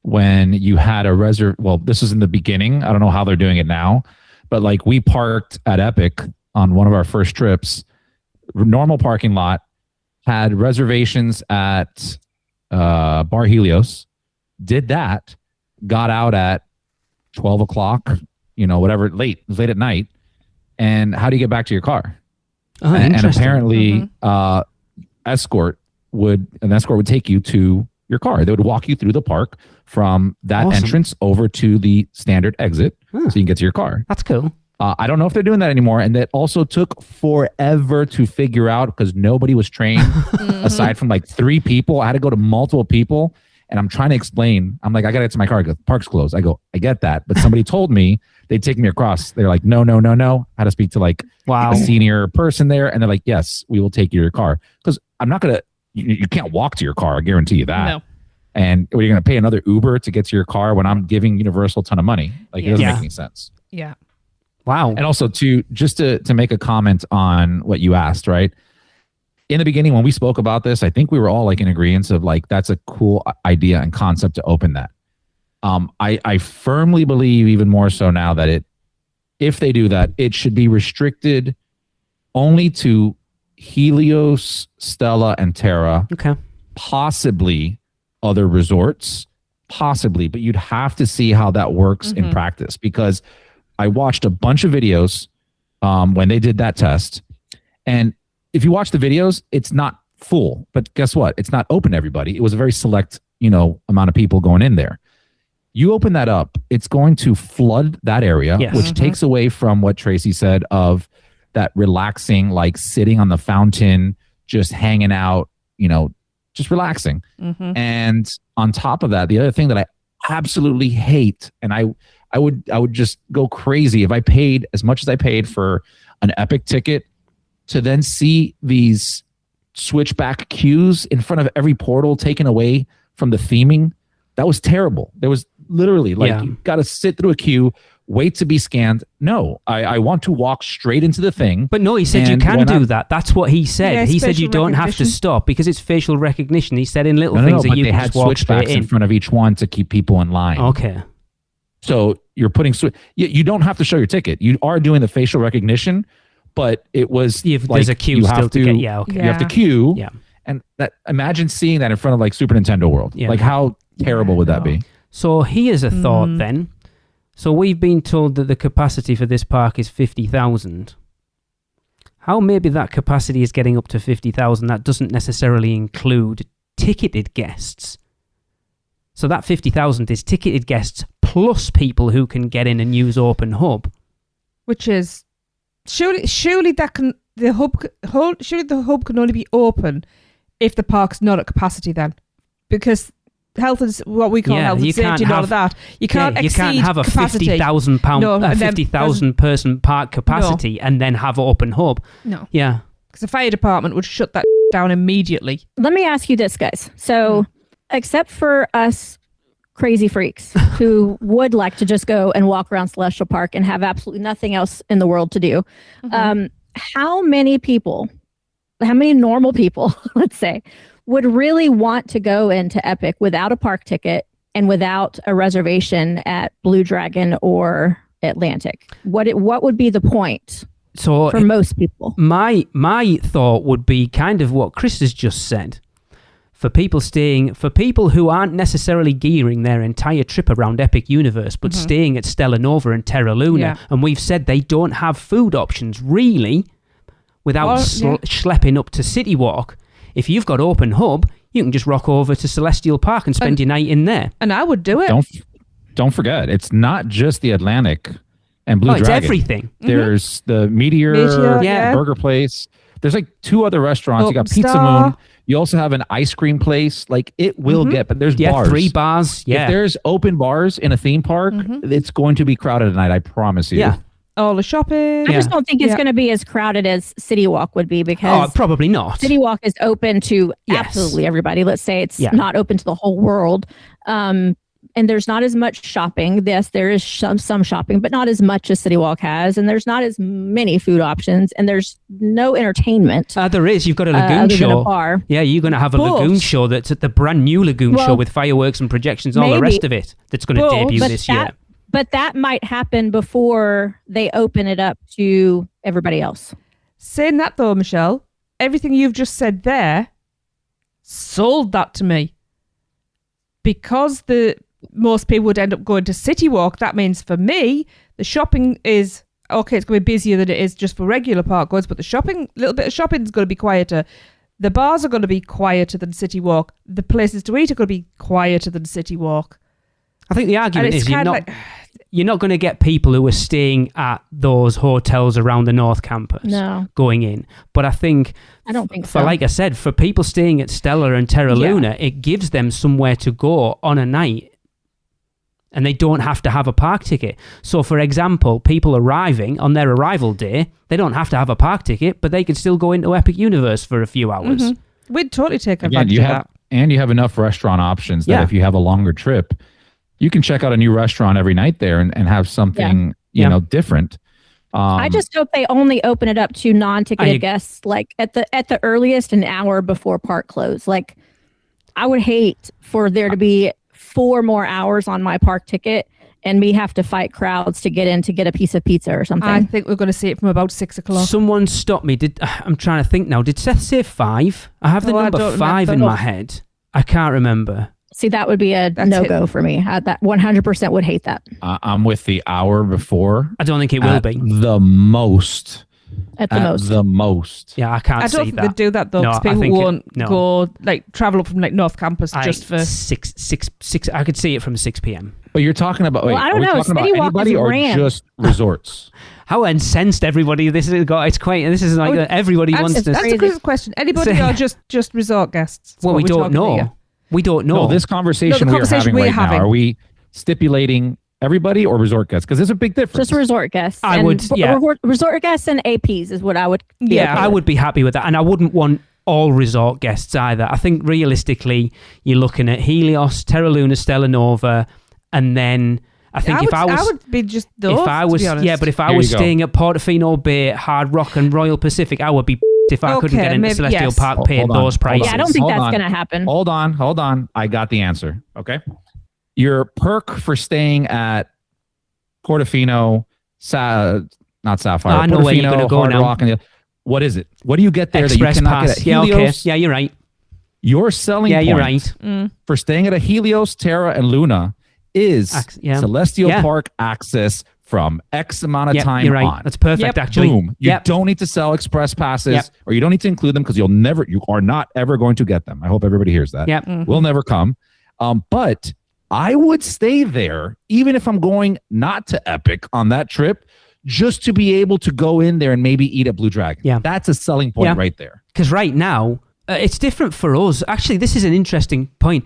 when you had a well, this was in the beginning. I don't know how they're doing it now, but we parked at Epic on one of our first trips, normal parking lot, had reservations at Bar Helios, did that, got out at 12 o'clock, whatever, late at night. And how do you get back to your car? Oh, and apparently, an escort would take you to your car. They would walk you through the park from that entrance over to the standard exit, so you can get to your car. That's cool. I don't know if they're doing that anymore. And that also took forever to figure out because nobody was trained aside from like 3 people. I had to go to multiple people and I'm trying to explain. I'm like, I got to get to my car. I go, park's closed. I go, I get that. But somebody told me they'd take me across. They're like, no. I had to speak to like a senior person there. And they're like, yes, we will take you to your car. Because I'm not going to, you can't walk to your car. I guarantee you that. No. And are you going to pay another Uber to get to your car when I'm giving Universal a ton of money? Like it doesn't make any sense. Yeah. Wow. And also to make a comment on what you asked, right? In the beginning, when we spoke about this, I think we were all like in agreement of like, that's a cool idea and concept to open that. I firmly believe even more so now that if they do that, it should be restricted only to Helios, Stella, and Terra. Okay. Possibly other resorts, possibly, but you'd have to see how that works in practice because I watched a bunch of videos when they did that test. And if you watch the videos, it's not full. But guess what? It's not open to everybody. It was a very select, amount of people going in there. You open that up, it's going to flood that area, which takes away from what Tracy said of that relaxing, like sitting on the fountain, just hanging out, just relaxing. And on top of that, the other thing that I absolutely hate, and I would just go crazy if I paid as much as I paid for an Epic ticket to then see these switchback queues in front of every portal taken away from the theming. That was terrible. There was literally you got to sit through a queue, wait to be scanned. No, I want to walk straight into the thing. But no, he said you can do that. That's what he said. Yeah, he said you don't have to stop because it's facial recognition. He said in little things that you can just walk straight in. They had switchbacks in front of each one to keep people in line. Okay. So you're putting you don't have to show your ticket. You are doing the facial recognition, but it was there's a queue still to get. Yeah, okay. You have to queue. Yeah. And imagine seeing that in front of like Super Nintendo World. Yeah. Like how terrible would that be? So here's a thought then. So we've been told that the capacity for this park is 50,000. How maybe that capacity is getting up to 50,000, that doesn't necessarily include ticketed guests. So that 50,000 is ticketed guests plus people who can get in and use Open Hub. Which is surely the hub can only be open if the park's not at capacity then. Because health is what we call health and safety and all of that. You can't have a 50,000 person park capacity and then have Open Hub. No. Yeah. Because the fire department would shut that down immediately. Let me ask you this, guys. So, except for us crazy freaks who would like to just go and walk around Celestial Park and have absolutely nothing else in the world to do, how many normal people, let's say, would really want to go into Epic without a park ticket and without a reservation at Blue Dragon or Atlantic? What would be the point for most people? My thought would be kind of what Chris has just said. For people who aren't necessarily gearing their entire trip around Epic Universe, but staying at Stella Nova and Terra Luna, and we've said they don't have food options really without schlepping up to City Walk. If you've got Open Hub, you can just rock over to Celestial Park and spend your night in there. And I would do it. Don't forget, it's not just the Atlantic and Blue Dragon. It's everything. There's the Meteor Burger Place. There's like 2 other restaurants. You got Pizza Star. Moon. You also have an ice cream place. Like it will but there's bars. 3 bars. Yeah. If there's open bars in a theme park, it's going to be crowded at night. I promise you. Yeah. All the shopping. I just don't think it's going to be as crowded as City Walk would be because probably not. City Walk is open to absolutely everybody. Let's say it's not open to the whole world. And there's not as much shopping. Yes, there is some shopping, but not as much as City Walk has. And there's not as many food options. And there's no entertainment. There is. You've got a lagoon show. A bar. Yeah, you're going to have a lagoon show that's at the brand new lagoon show with fireworks and projections and all the rest of it that's going to debut this year. But that might happen before they open it up to everybody else. Saying that though, Michelle, everything you've just said there sold that to me. Because most people would end up going to City Walk, that means for me, the shopping is, okay, it's going to be busier than it is just for regular park goers, but the little bit of shopping is going to be quieter. The bars are going to be quieter than City Walk. The places to eat are going to be quieter than City Walk. I think the argument is you're not going to get people who are staying at those hotels around the North Campus going in. But I don't think so. Like I said, for people staying at Stella and Terra Luna, it gives them somewhere to go on a night, and they don't have to have a park ticket. So, for example, people arriving on their arrival day, they don't have to have a park ticket, but they can still go into Epic Universe for a few hours. Mm-hmm. We'd totally take advantage of that. And you have enough restaurant options that if you have a longer trip, you can check out a new restaurant every night there and have something, you know, different. I just hope they only open it up to non-ticketed guests, like at the earliest an hour before park close. Like, I would hate for there to be 4 more hours on my park ticket and me have to fight crowds to get in to get a piece of pizza or something. I think we're going to see it from about 6 o'clock. Someone stopped me. I'm trying to think now. Did Seth say 5? I have the number 5 in my head. I can't remember. See, that would be a no-go for me. That 100% would hate that. I'm with the hour before. I don't think it will be. The most. At the most. Yeah, I can't see that. I don't think they'd do that, though, because people won't go, like, travel up from, like, North Campus just for... 6. I could see it from 6 p.m. But you're talking about... Well, I don't know. City Walk anybody or just resorts? How incensed everybody this is. It's quite... This is like everybody wants to... That's a good question. Anybody or just resort guests? Well, we don't know. We don't know. No, this conversation we're having right now, are we stipulating everybody or resort guests? Because there's a big difference. Just resort guests. Resort guests and APs is what I would... I would be happy with that. And I wouldn't want all resort guests either. I think realistically, you're looking at Helios, Terra Luna, Stella Nova, and then... I think I would be just those, if I was, to be honest. Yeah, but if I was staying at Portofino Bay, Hard Rock and Royal Pacific, I would be if I couldn't get into Celestial Park paying those prices. Yeah, I don't think that's going to happen. Hold on. I got the answer. Okay. Your perk for staying at Portofino, not Sapphire, I know Portofino, where you're going to go Hard now. Rock, what is it? What do you get there Express that you cannot pass. get at Helios? Yeah, okay. Yeah, you're right. Your selling point you're right. For staying at a Helios, Terra, and Luna is Celestial Park access from X amount of time you're right. on. That's perfect, actually. Boom. You don't need to sell express passes or you don't need to include them because you are not ever going to get them. I hope everybody hears that. Yep. Mm-hmm. Will never come. But I would stay there even if I'm going not to Epic on that trip just to be able to go in there and maybe eat at Blue Dragon. Yeah. That's a selling point right there. Because right now, it's different for us. Actually, this is an interesting point.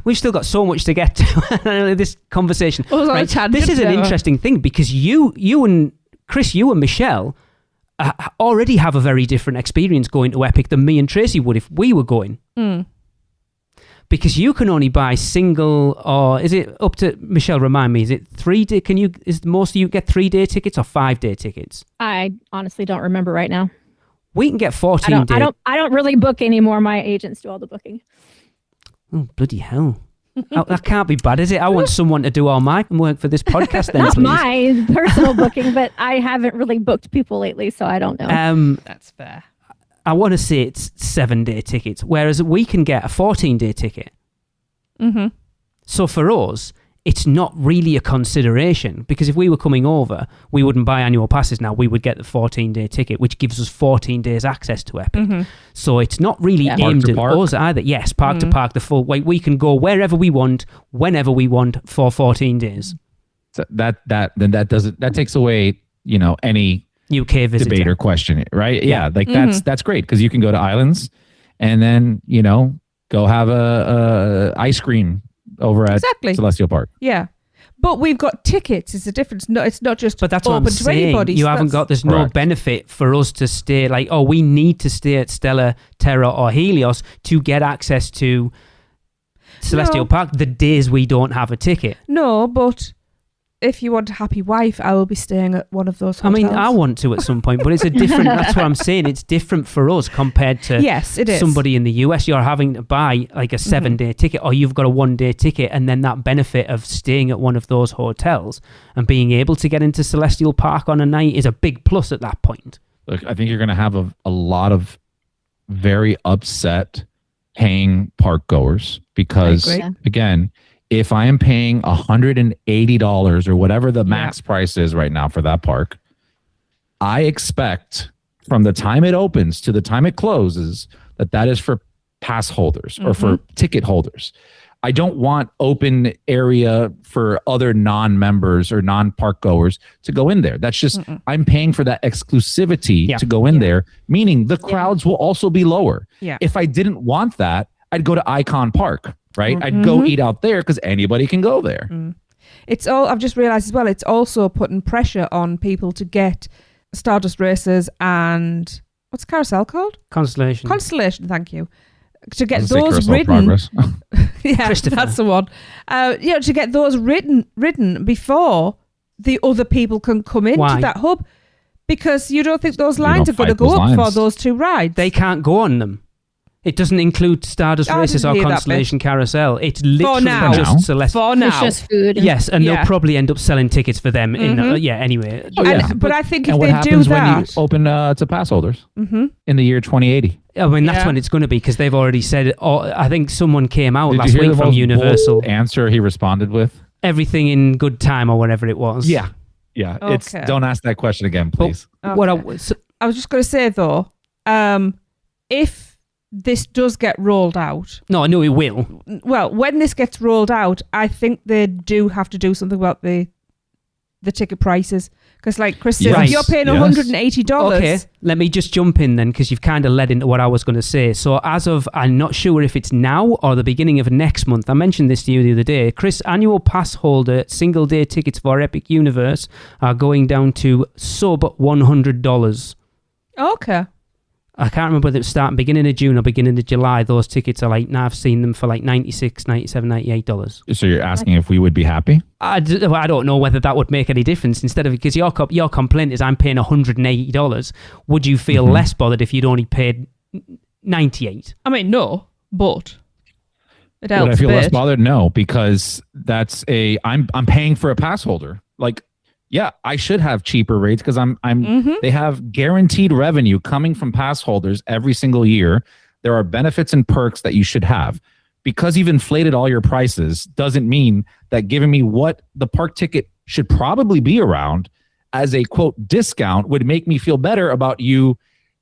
We've still got so much to get to this conversation. Right? This is an interesting thing because you and Chris, you and Michelle already have a very different experience going to Epic than me and Tracy would if we were going. Mm. Because you can only buy single, or is it up to Michelle? Remind me, is it 3 day? Is most of you get 3-day tickets or 5-day tickets? I honestly don't remember right now. We can get 14 days. I don't really book anymore. My agents do all the booking. Oh, bloody hell. That can't be bad, is it? I want someone to do all my work for this podcast then, Not please. my personal booking, but I haven't really booked people lately, so I don't know. That's fair. I want to say it's 7-day tickets, whereas we can get a 14-day ticket. Mm-hmm. So for us, it's not really a consideration because if we were coming over, we wouldn't buy annual passes now. We would get the 14-day ticket, which gives us 14 days access to Epic. Mm-hmm. So it's not really aimed at us either. Yes, park to park, the full way. We can go wherever we want, whenever we want for 14 days. So that takes away, any UK visitor debate or question, right? Yeah, that's great because you can go to islands and then go have a ice cream over at Celestial Park. Yeah. But we've got tickets. It's a difference. No, it's not just but that's open what I'm to saying. anybody. There's no benefit for us to stay we need to stay at Stella, Terra or Helios to get access to Celestial Park the days we don't have a ticket. No, but if you want a happy wife, I will be staying at one of those hotels. I mean, I want to at some point, but it's a different... That's what I'm saying. It's different for us compared to it is. Somebody in the US. You're having to buy a 7-day ticket or you've got a 1-day ticket and then that benefit of staying at one of those hotels and being able to get into Celestial Park on a night is a big plus at that point. Look, I think you're going to have a lot of very upset paying park goers because, again... If I am paying $180 or whatever the max price is right now for that park, I expect from the time it opens to the time it closes that is for pass holders or for ticket holders. I don't want open area for other non-members or non-park goers to go in there. That's just, I'm paying for that exclusivity to go in there, meaning the crowds will also be lower. Yeah. If I didn't want that, I'd go to Icon Park, right? I'd go eat out there because anybody can go there. It's all, I've just realized as well, it's also putting pressure on people to get Stardust Races and what's Carousel called? Constellation, thank you. To get those ridden, yeah, that's the one. To get those ridden before the other people can come into that hub, because you don't think those lines are going to go up for those two rides. They can't go on them. It doesn't include Stardust Races or Constellation Carousel. It's literally just Celestial. For now. It's just food. Yes, and they'll probably end up selling tickets for them. Anyway. But I think if they do that... what happens when you open to pass holders in the year 2080? I mean, that's when it's going to be, because they've already said... I think someone came out last week from Universal. Answer he responded with? Everything in good time or whatever it was. Yeah. Okay. Don't ask that question again, please. Okay. I was just going to say, though, if this does get rolled out... No, I know it will. Well, when this gets rolled out, I think they do have to do something about the ticket prices. Because like Chris said, if you're paying $180... Okay, let me just jump in then, because you've kind of led into what I was going to say. So as of, I'm not sure if it's now or the beginning of next month, I mentioned this to you the other day, Chris, annual pass holder single day tickets for Epic Universe are going down to sub $100. Okay. I can't remember whether it was starting beginning of June or beginning of July. Those tickets are like, now I've seen them for like $96, $97, $98. So you're asking if we would be happy? I don't know whether that would make any difference. Instead of, because your complaint is I'm paying $180. Would you feel less bothered if you'd only paid $98? I mean, no, but it helps. Would I feel less bothered? No, because that's I'm paying for a pass holder. Like, yeah, I should have cheaper rates because they have guaranteed revenue coming from pass holders every single year. There are benefits and perks that you should have. Because you've inflated all your prices doesn't mean that giving me what the park ticket should probably be around as a quote discount would make me feel better about you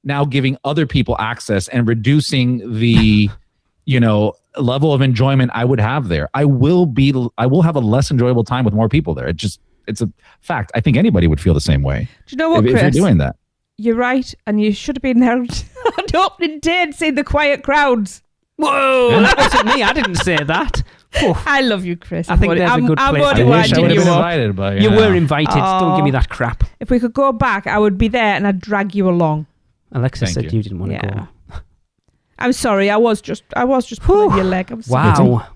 now giving other people access and reducing the level of enjoyment I would have there. I will have a less enjoyable time with more people there. It's a fact. I think anybody would feel the same way. Do you know what, Chris? If you're doing that. You're right, and you should have been there on opening day and seen the quiet crowds. Whoa, that wasn't me. I didn't say that. I love you, Chris. I think there's a good place. I wish I would have been invited, but you were invited. Don't give me that crap. If we could go back, I would be there and I'd drag you along. Alexa said you didn't want to go. I'm sorry. I was just pulling your leg. I'm sorry. Wow.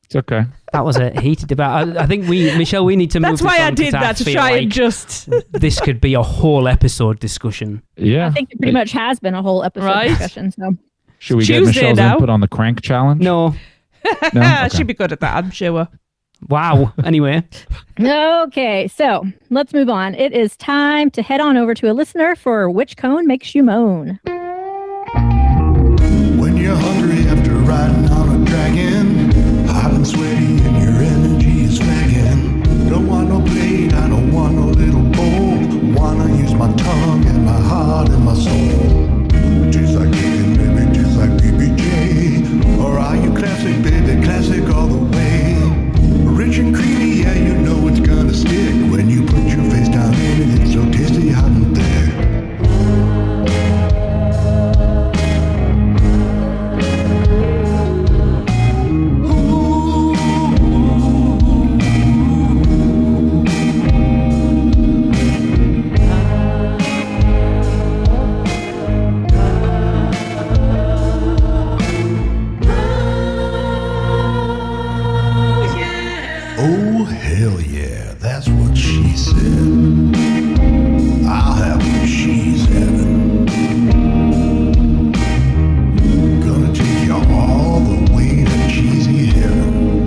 It's okay. That was a heated debate. I think Michelle, we need to move. That's why I did that, to try and just... This could be a whole episode discussion. Yeah. I think it pretty much has been a whole episode discussion. So should we get Michelle's input on the crank challenge? No. Okay. She'd be good at that, I'm sure. Wow. Anyway. Okay, so let's move on. It is time to head on over to a listener for Which Cone Makes You Moan. When you're hungry after riding on a dragon, hot and sweaty and your energy is flagging. Don't want no blade, I don't want no little bowl. Wanna use my tongue and my heart and my soul. Just like kicking, baby, just like BBJ. Or are you classic, baby, classic all the way? Rich and creamy, yeah, you know it's gonna stick. When you put your face down in it, it's so tasty, hot and thick. Hell yeah, that's what she said. I'll have what she's having. Gonna take you all the way to cheesy heaven.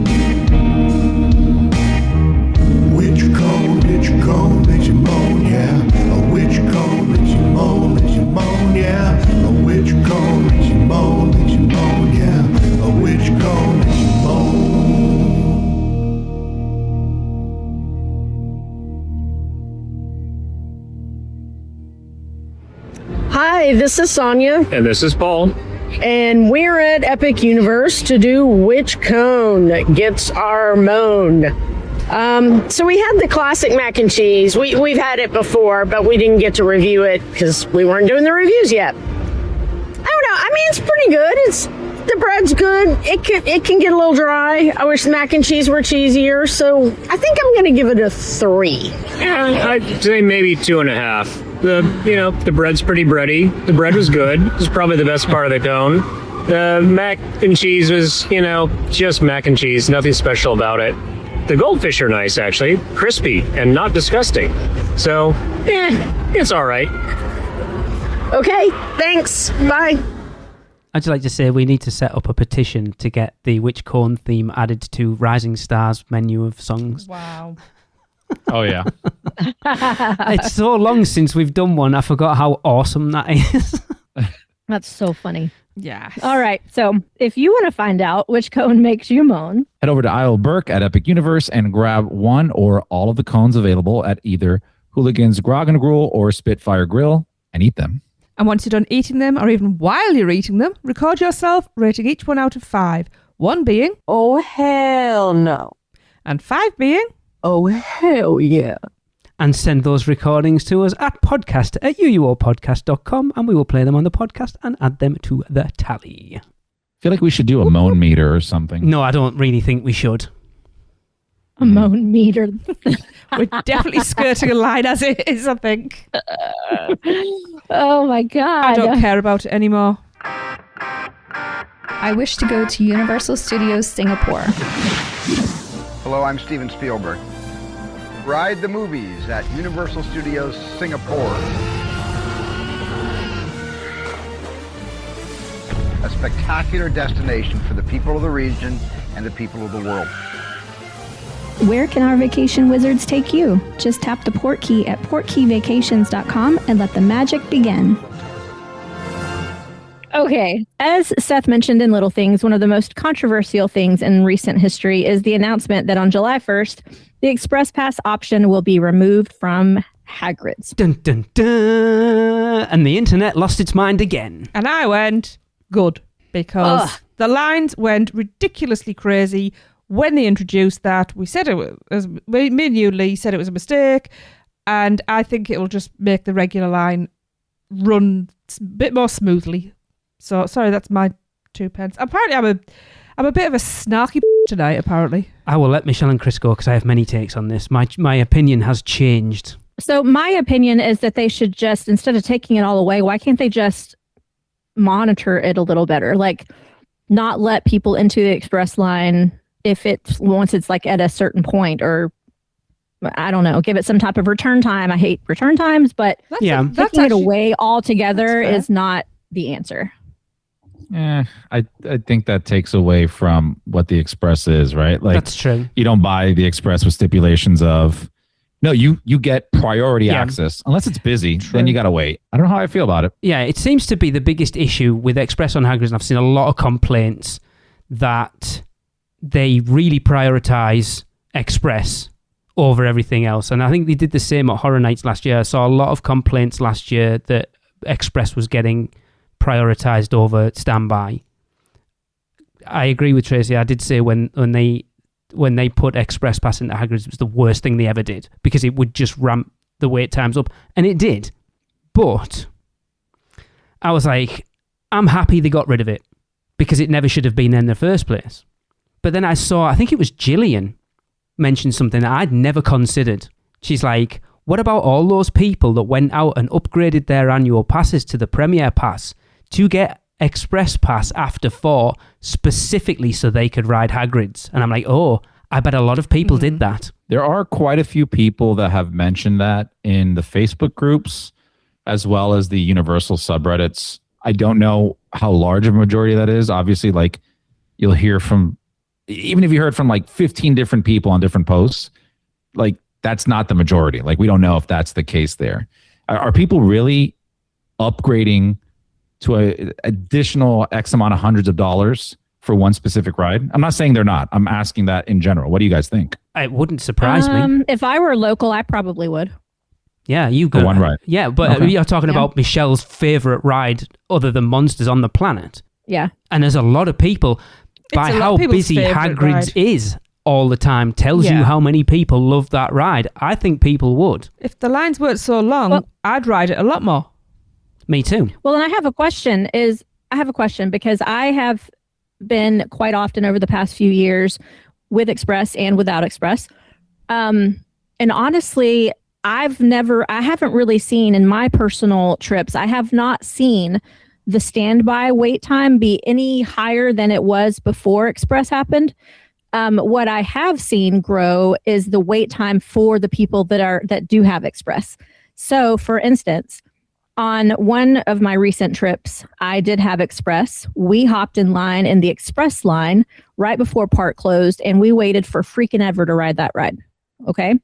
Which cone makes you moan, yeah. A which cone makes you moan, yeah. A which cone makes you moan, yeah. A which cone makes you moan. Hi, this is Sonia. And this is Paul. And we're at Epic Universe to do which cone gets our Moan. So we had the classic mac and cheese. We've had it before, but we didn't get to review it because we weren't doing the reviews yet. I don't know. I mean, it's pretty good. The bread's good. It can get a little dry. I wish the mac and cheese were cheesier, so I think I'm going to give it a 3. Yeah, I'd say maybe 2.5. The bread's pretty bready. The bread was good. It was probably the best part of the cone. The mac and cheese was, just mac and cheese. Nothing special about it. The goldfish are nice, actually. Crispy and not disgusting. So, it's all right. Okay, thanks. Bye. I'd just like to say we need to set up a petition to get the Witch Cone theme added to Rising Star's menu of songs. Wow. Oh, yeah. It's so long since we've done one. I forgot how awesome that is. That's so funny. Yeah. All right. So if you want to find out which cone makes you moan, head over to Isle Burke at Epic Universe and grab one or all of the cones available at either Hooligan's Grog and Gruel or Spitfire Grill and eat them. And once you're done eating them, or even while you're eating them, record yourself rating each one out of 5. 1 being, oh, hell no. And 5 being, oh, hell yeah. And send those recordings to us at podcast@uuopodcast.com, and we will play them on the podcast and add them to the tally. I feel like we should do a moan meter or something. No, I don't really think we should. a moan meter. We're definitely skirting a line as it is, I think. Oh my God. I don't care about it anymore. I wish to go to Universal Studios Singapore. Hello, I'm Steven Spielberg. Ride the movies at Universal Studios Singapore. A spectacular destination for the people of the region and the people of the world. Where can our vacation wizards take you? Just tap the port key at portkeyvacations.com and let the magic begin. Okay, as Seth mentioned in Little Things, one of the most controversial things in recent history is the announcement that on July 1st, the Express Pass option will be removed from Hagrids. Dun, dun, dun. And the internet lost its mind again. And I went, good, because the lines went ridiculously crazy when they introduced that. We said it was, me and you, Lee, said it was a mistake, and I think it will just make the regular line run a bit more smoothly. So, sorry, that's my 2 pence. Apparently, I'm a bit of a snarky tonight, apparently. I will let Michelle and Chris go because I have many takes on this. My opinion has changed. So my opinion is that they should just, instead of taking it all away, why can't they just monitor it a little better? Like, not let people into the express line once it's like at a certain point, or I don't know, give it some type of return time. I hate return times, but taking it away altogether is not the answer. I think that takes away from what the Express is, right? Like, that's true. You don't buy the Express with stipulations of, no, you get priority access. Unless it's busy, then you got to wait. I don't know how I feel about it. Yeah, it seems to be the biggest issue with Express on Hagrids, and I've seen a lot of complaints that they really prioritize Express over everything else. And I think they did the same at Horror Nights last year. I saw a lot of complaints last year that Express was getting prioritized over standby. I agree with Tracy. I did say when they put Express Pass into Hagrids, it was the worst thing they ever did, because it would just ramp the wait times up, and it did. But I was like, I'm happy they got rid of it, because it never should have been there in the first place. But then I think it was Gillian mentioned something that I'd never considered. She's like, what about all those people that went out and upgraded their annual passes to the Premier Pass to get Express Pass after 4 specifically so they could ride Hagrids? And I'm like, I bet a lot of people did that. There are quite a few people that have mentioned that in the Facebook groups as well as the Universal subreddits. I don't know how large of a majority that is. Obviously, like, you'll hear from, even if you heard from like 15 different people on different posts, like, that's not the majority. Like, we don't know if that's the case there. Are people really upgrading to an additional X amount of hundreds of dollars for one specific ride? I'm not saying they're not. I'm asking that in general. What do you guys think? It wouldn't surprise me. If I were local, I probably would. Yeah, you go. One ride. Yeah, but you're talking about Michelle's favorite ride other than Monsters on the planet. Yeah. And there's a lot of people, by how busy Hagrids is all the time, tells you how many people love that ride. I think people would. If the lines weren't so long, I'd ride it a lot more. Me too. Well, and I have a question because I have been quite often over the past few years with Express and without Express. And honestly, I haven't really seen in my personal trips, I have not seen the standby wait time be any higher than it was before Express happened. What I have seen grow is the wait time for the people that do have Express. So, for instance, on one of my recent trips, I did have Express. We hopped in line in the Express line right before park closed, and we waited for freaking ever to ride that ride. Okay.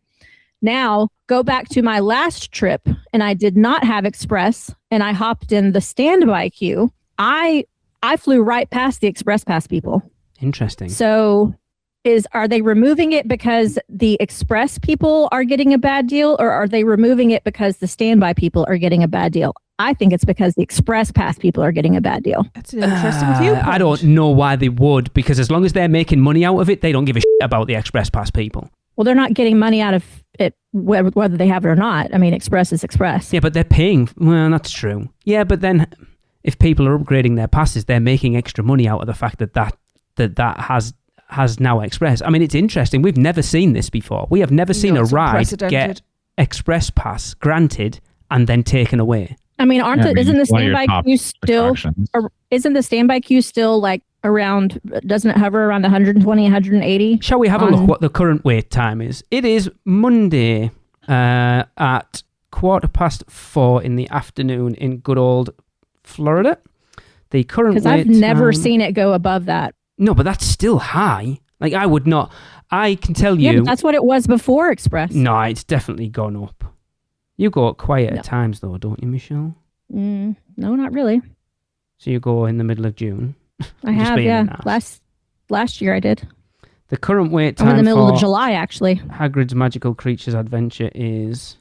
Now, go back to my last trip, and I did not have Express, and I hopped in the standby queue. I flew right past the Express Pass people. Interesting. So, are they removing it because the Express people are getting a bad deal, or are they removing it because the standby people are getting a bad deal? I think it's because the Express Pass people are getting a bad deal. That's an interesting viewpoint. I don't know why they would, because as long as they're making money out of it, they don't give a shit about the Express Pass people. Well, they're not getting money out of it, whether they have it or not. I mean, Express is Express. Yeah, but they're paying. Well, that's true. Yeah, but then if people are upgrading their passes, they're making extra money out of the fact that has now Express. I mean, it's interesting. We've never seen this before. We have never seen a ride get Express Pass granted and then taken away. I mean, isn't the standby queue still like around, doesn't it hover around 120, 180? Shall we have a look what the current wait time is? It is Monday at 4:15 in the afternoon in good old Florida. The current wait time... Because I've never seen it go above that. No, but that's still high. Like, I would not... I can tell you... Yeah, but that's what it was before Express. No, it's definitely gone up. You go at quieter times, though, don't you, Michelle? No, not really. So you go in the middle of June? I have, yeah. Last year I did. The current wait time in the middle of July, actually. Hagrid's Magical Creatures Adventure is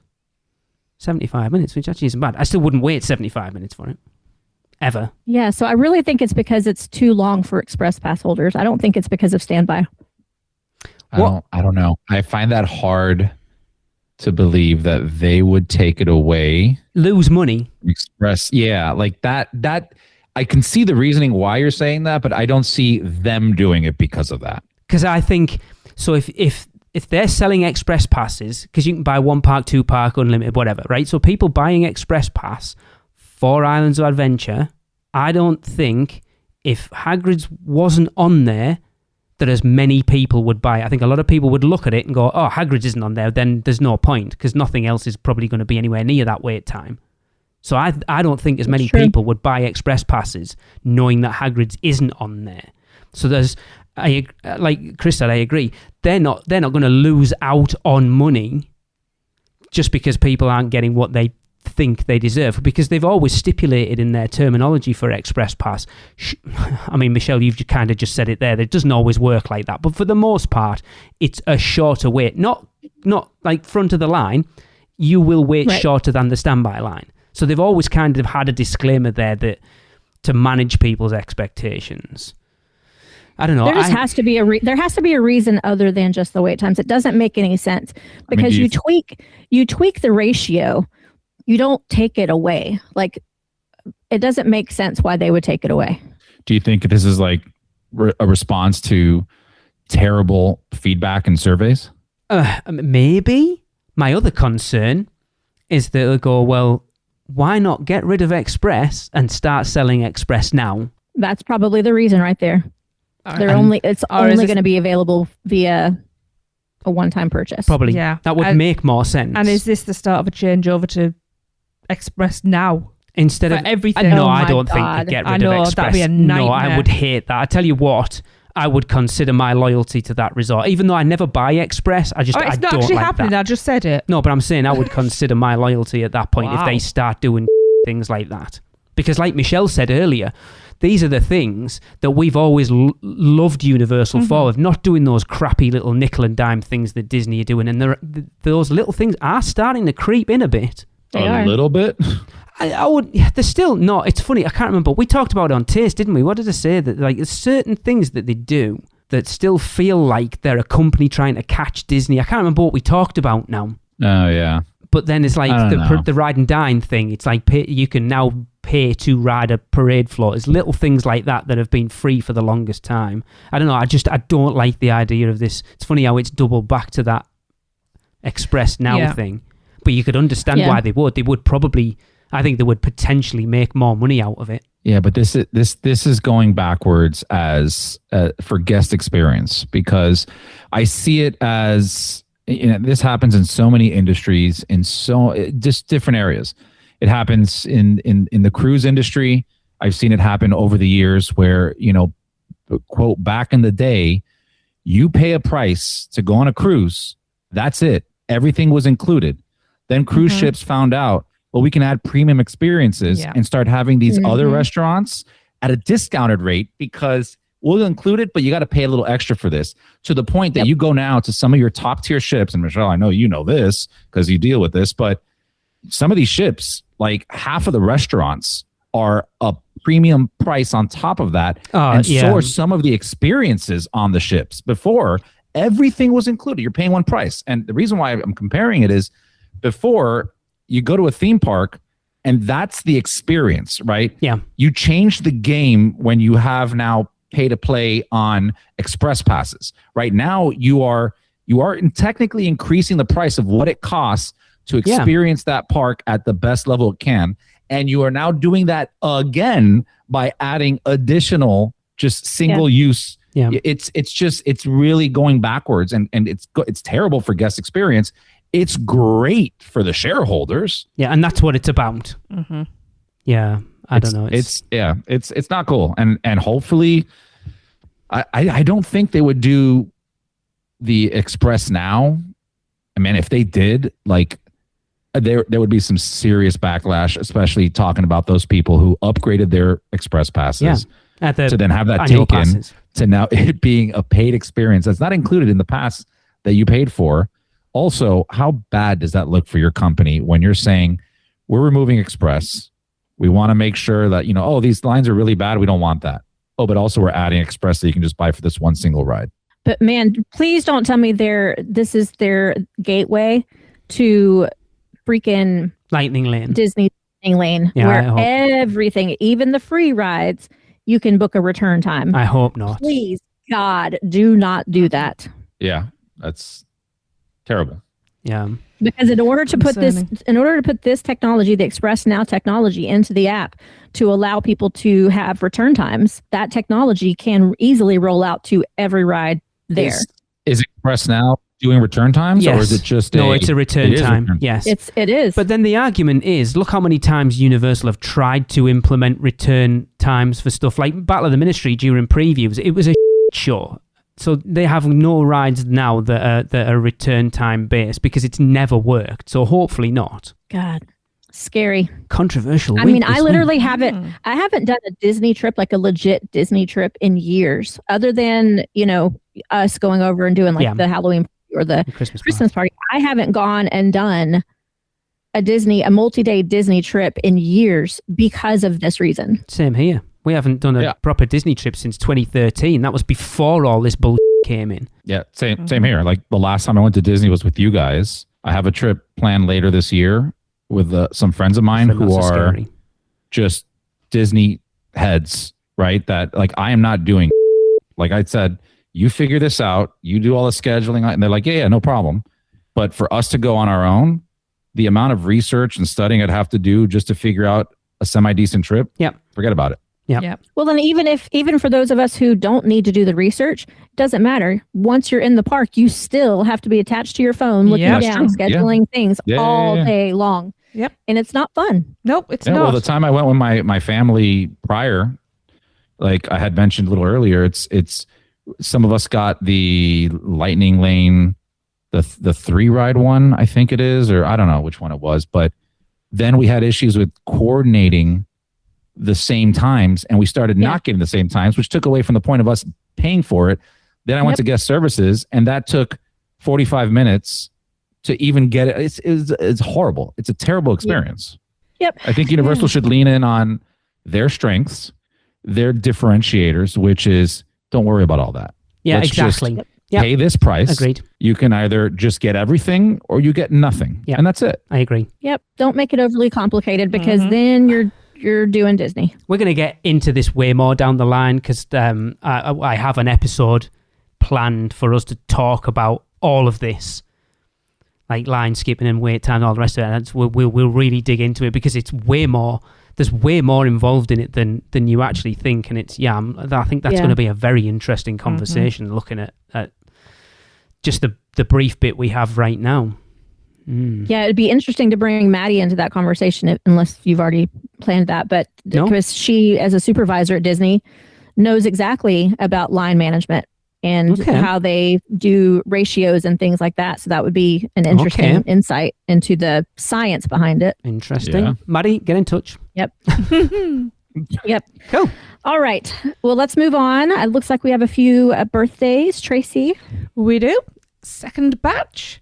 75 minutes, which actually isn't bad. I still wouldn't wait 75 minutes for it. Ever. Yeah, so I really think it's because it's too long for Express Pass holders. I don't think it's because of standby. I don't know. I find that hard to believe that they would take it away. Lose money. Express. Yeah, like that I can see the reasoning why you're saying that, but I don't see them doing it because of that. Because I think, so if they're selling Express Passes, because you can buy 1 park, 2 park, unlimited, whatever, right? So people buying Express Pass for Islands of Adventure, I don't think if Hagrid's wasn't on there, that as many people would buy it. I think a lot of people would look at it and go, oh, Hagrid's isn't on there, then there's no point, because nothing else is probably going to be anywhere near that wait time. So I don't think as many people would buy Express Passes knowing that Hagrid's isn't on there. So there's, like Chris said, I agree. They're not going to lose out on money just because people aren't getting what they think they deserve, because they've always stipulated in their terminology for Express Pass. I mean, Michelle, you've kind of just said it there. It doesn't always work like that, but for the most part, it's a shorter wait. Not like front of the line. You will wait shorter than the standby line. So they've always kind of had a disclaimer there that to manage people's expectations. I don't know. There has to be a reason other than just the wait times. It doesn't make any sense because you tweak the ratio. You don't take it away. Like, it doesn't make sense why they would take it away. Do you think this is like a response to terrible feedback and surveys? Maybe. My other concern is that they'll go, well, why not get rid of Express and start selling Express now? That's probably the reason right there. It's only going to be available via a one-time purchase. Probably. Yeah. That would make more sense. And is this the start of a changeover to Express now? Instead of everything? No, I don't think they'd get rid of Express. That'd be a nightmare. No, I would hate that. I tell you what, I would consider my loyalty to that resort. Even though I never buy Express, I don't like that. It's not actually happening, I just said it. No, but I'm saying I would consider my loyalty at that point if they start doing things like that. Because like Michelle said earlier, these are the things that we've always loved Universal for, of not doing those crappy little nickel and dime things that Disney are doing. And those little things are starting to creep in a bit. A little bit? I would. They're still not. It's funny. I can't remember. We talked about it on Taste, didn't we? What did I say? That like there's certain things that they do that still feel like they're a company trying to catch Disney. I can't remember what we talked about now. Oh yeah. But then it's like the ride and dine thing. It's like you can now pay to ride a parade float. There's little things like that have been free for the longest time. I don't know. I don't like the idea of this. It's funny how it's doubled back to that Express Now thing. But you could understand why they would. They would probably. I think they would potentially make more money out of it. Yeah, but this is going backwards as for guest experience, because I see it as, this happens in so many industries, in just different areas. It happens in the cruise industry. I've seen it happen over the years where, quote, back in the day, you pay a price to go on a cruise. That's it. Everything was included. Then cruise ships found out, well, we can add premium experiences and start having these other restaurants at a discounted rate because we'll include it, but you got to pay a little extra for this, to the point that you go now to some of your top tier ships. And Michelle, I know you know this because you deal with this, but some of these ships, like half of the restaurants are a premium price on top of that. So are some of the experiences on the ships. Before, everything was included. You're paying one price. And the reason why I'm comparing it is, before, you go to a theme park and that's the experience, right? Yeah. You change the game when you have now pay to play on express passes. Right now, you are technically increasing the price of what it costs to experience that park at the best level it can. And you are now doing that again by adding additional just single use. Yeah. It's really going backwards, and it's terrible for guest experience. It's great for the shareholders. Yeah, and that's what it's about. Mm-hmm. Yeah, I don't know. It's not cool. And hopefully, I don't think they would do the Express Now. I mean, if they did, like, there would be some serious backlash, especially talking about those people who upgraded their Express passes to then have that taken to now it being a paid experience that's not included in the pass that you paid for. Also, how bad does that look for your company when you're saying, we're removing Express? We want to make sure that, these lines are really bad. We don't want that. Oh, but also we're adding Express that you can just buy for this one single ride. But man, please don't tell me this is their gateway to freaking Lightning Lane. Disney Lightning Lane, where everything, even the free rides, you can book a return time. I hope not. Please, God, do not do that. Yeah, that's terrible. Yeah. Because in order to put this technology, the Express Now technology, into the app to allow people to have return times, that technology can easily roll out to every ride there. Is Express Now doing return times? Yes. Or is it just it's a return time. Yes. It is. But then the argument is, look how many times Universal have tried to implement return times for stuff like Battle of the Ministry during previews. It was a show. So they have no rides now that are return time based because it's never worked. So hopefully not. God, scary. Controversial. I mean, I literally haven't done a Disney trip, like a legit Disney trip, in years, other than, us going over and doing the Halloween or the Christmas party. I haven't gone and done a multi-day Disney trip in years because of this reason. Same here. We haven't done a proper Disney trip since 2013. That was before all this bullshit came in. Yeah, same here. Like, the last time I went to Disney was with you guys. I have a trip planned later this year with some friends of mine who are just Disney heads, right? That, like, I am not doing. Like I said, you figure this out. You do all the scheduling. And they're like, yeah, no problem. But for us to go on our own, the amount of research and studying I'd have to do just to figure out a semi-decent trip, forget about it. Yeah. Well, then even for those of us who don't need to do the research, it doesn't matter. Once you're in the park, you still have to be attached to your phone, looking down, scheduling things all day long. Yep. And it's not fun. Nope, it's not. Well, the time I went with my family prior, like I had mentioned a little earlier, it's some of us got the Lightning Lane, the 3-ride one, I think it is, or I don't know which one it was, but then we had issues with coordinating the same times, and we started not getting the same times, which took away from the point of us paying for it. Then I went to guest services, and that took 45 minutes to even get it. It's horrible. It's a terrible experience. Yep. I think Universal should lean in on their strengths, their differentiators, which is don't worry about all that. Yeah, Let's exactly. Just pay this price. Agreed. You can either just get everything or you get nothing. Yeah. And that's it. I agree. Yep. Don't make it overly complicated because then you're doing Disney. We're going to get into this way more down the line because I have an episode planned for us to talk about all of this, like line skipping and wait time and all the rest of it. We'll really dig into it because it's way more. There's way more involved in it than you actually think, and it's I think that's going to be a very interesting conversation. Looking at just the brief bit we have right now. Yeah, it'd be interesting to bring Maddie into that conversation, unless you've already planned that. But because she, as a supervisor at Disney, knows exactly about line management and how they do ratios and things like that. So that would be an interesting insight into the science behind it. Interesting. Yeah. Maddie, get in touch. Yep. Yep. Cool. All right. Well, let's move on. It looks like we have a few birthdays. Tracy? We do. Second batch.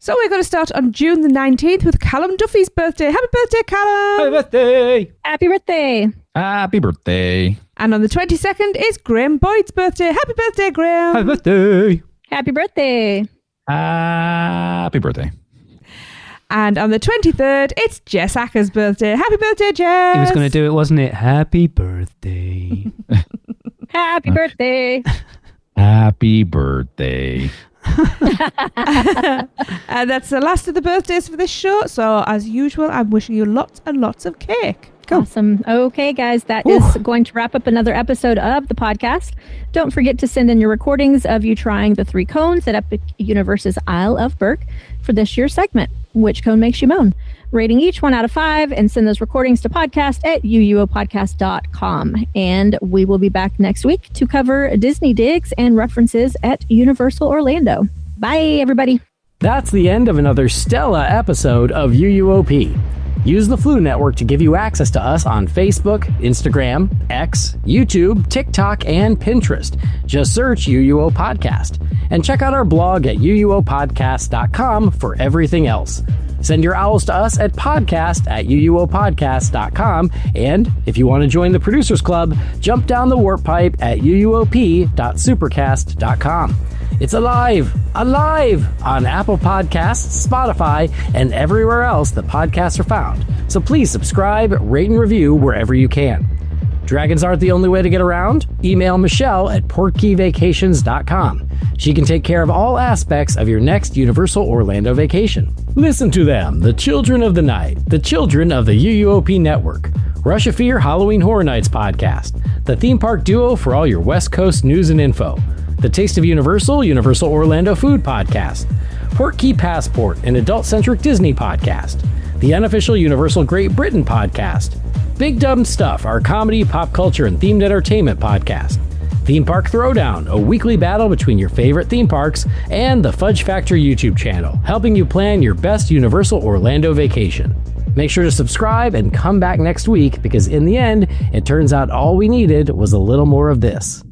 So we're going to start on June the 19th with Callum Duffy's birthday. Happy birthday, Callum! Happy birthday! Happy birthday! Happy birthday! And on the 22nd is Graham Boyd's birthday. Happy birthday, Graham! Happy birthday! Happy birthday! Happy birthday! And on the 23rd, it's Jess Acker's birthday. Happy birthday, Jess! He was going to do it, wasn't it? Happy birthday! Happy birthday! Happy birthday! And that's the last of the birthdays for this show. So as usual, I'm wishing you lots and lots of cake. Cool. Awesome. Okay, guys, that is going to wrap up another episode of the podcast. Don't forget to send in your recordings of you trying the 3 cones at Epic Universe's Isle of Berk for this year's segment, Which Cone Makes You Moan? Rating each 1 out of 5 and send those recordings to podcast@uuopodcast.com. And we will be back next week to cover Disney digs and references at Universal Orlando. Bye, everybody. That's the end of another Stella episode of UUOP. Use the Flu Network to give you access to us on Facebook, Instagram, X, YouTube, TikTok, and Pinterest. Just search UUO Podcast. And check out our blog at uuopodcast.com for everything else. Send your owls to us at podcast@uuopodcast.com. And if you want to join the Producers Club, jump down the warp pipe at uuop.supercast.com. It's alive on Apple Podcasts, Spotify, and everywhere else that podcasts are found. So please subscribe, rate, and review wherever you can. Dragons aren't the only way to get around. Email Michelle at portkeyvacations.com. She can take care of all aspects of your next Universal Orlando vacation. Listen to them, the children of the night, the children of the UUOP network. Rush of Fear Halloween Horror Nights podcast, the theme park duo for all your West Coast news and info. The Taste of Universal, Universal Orlando Food Podcast. Portkey Passport, an adult-centric Disney podcast. The Unofficial Universal Great Britain Podcast. Big Dumb Stuff, our comedy, pop culture, and themed entertainment podcast. Theme Park Throwdown, a weekly battle between your favorite theme parks. And the Fudge Factor YouTube channel, helping you plan your best Universal Orlando vacation. Make sure to subscribe and come back next week because in the end, it turns out all we needed was a little more of this.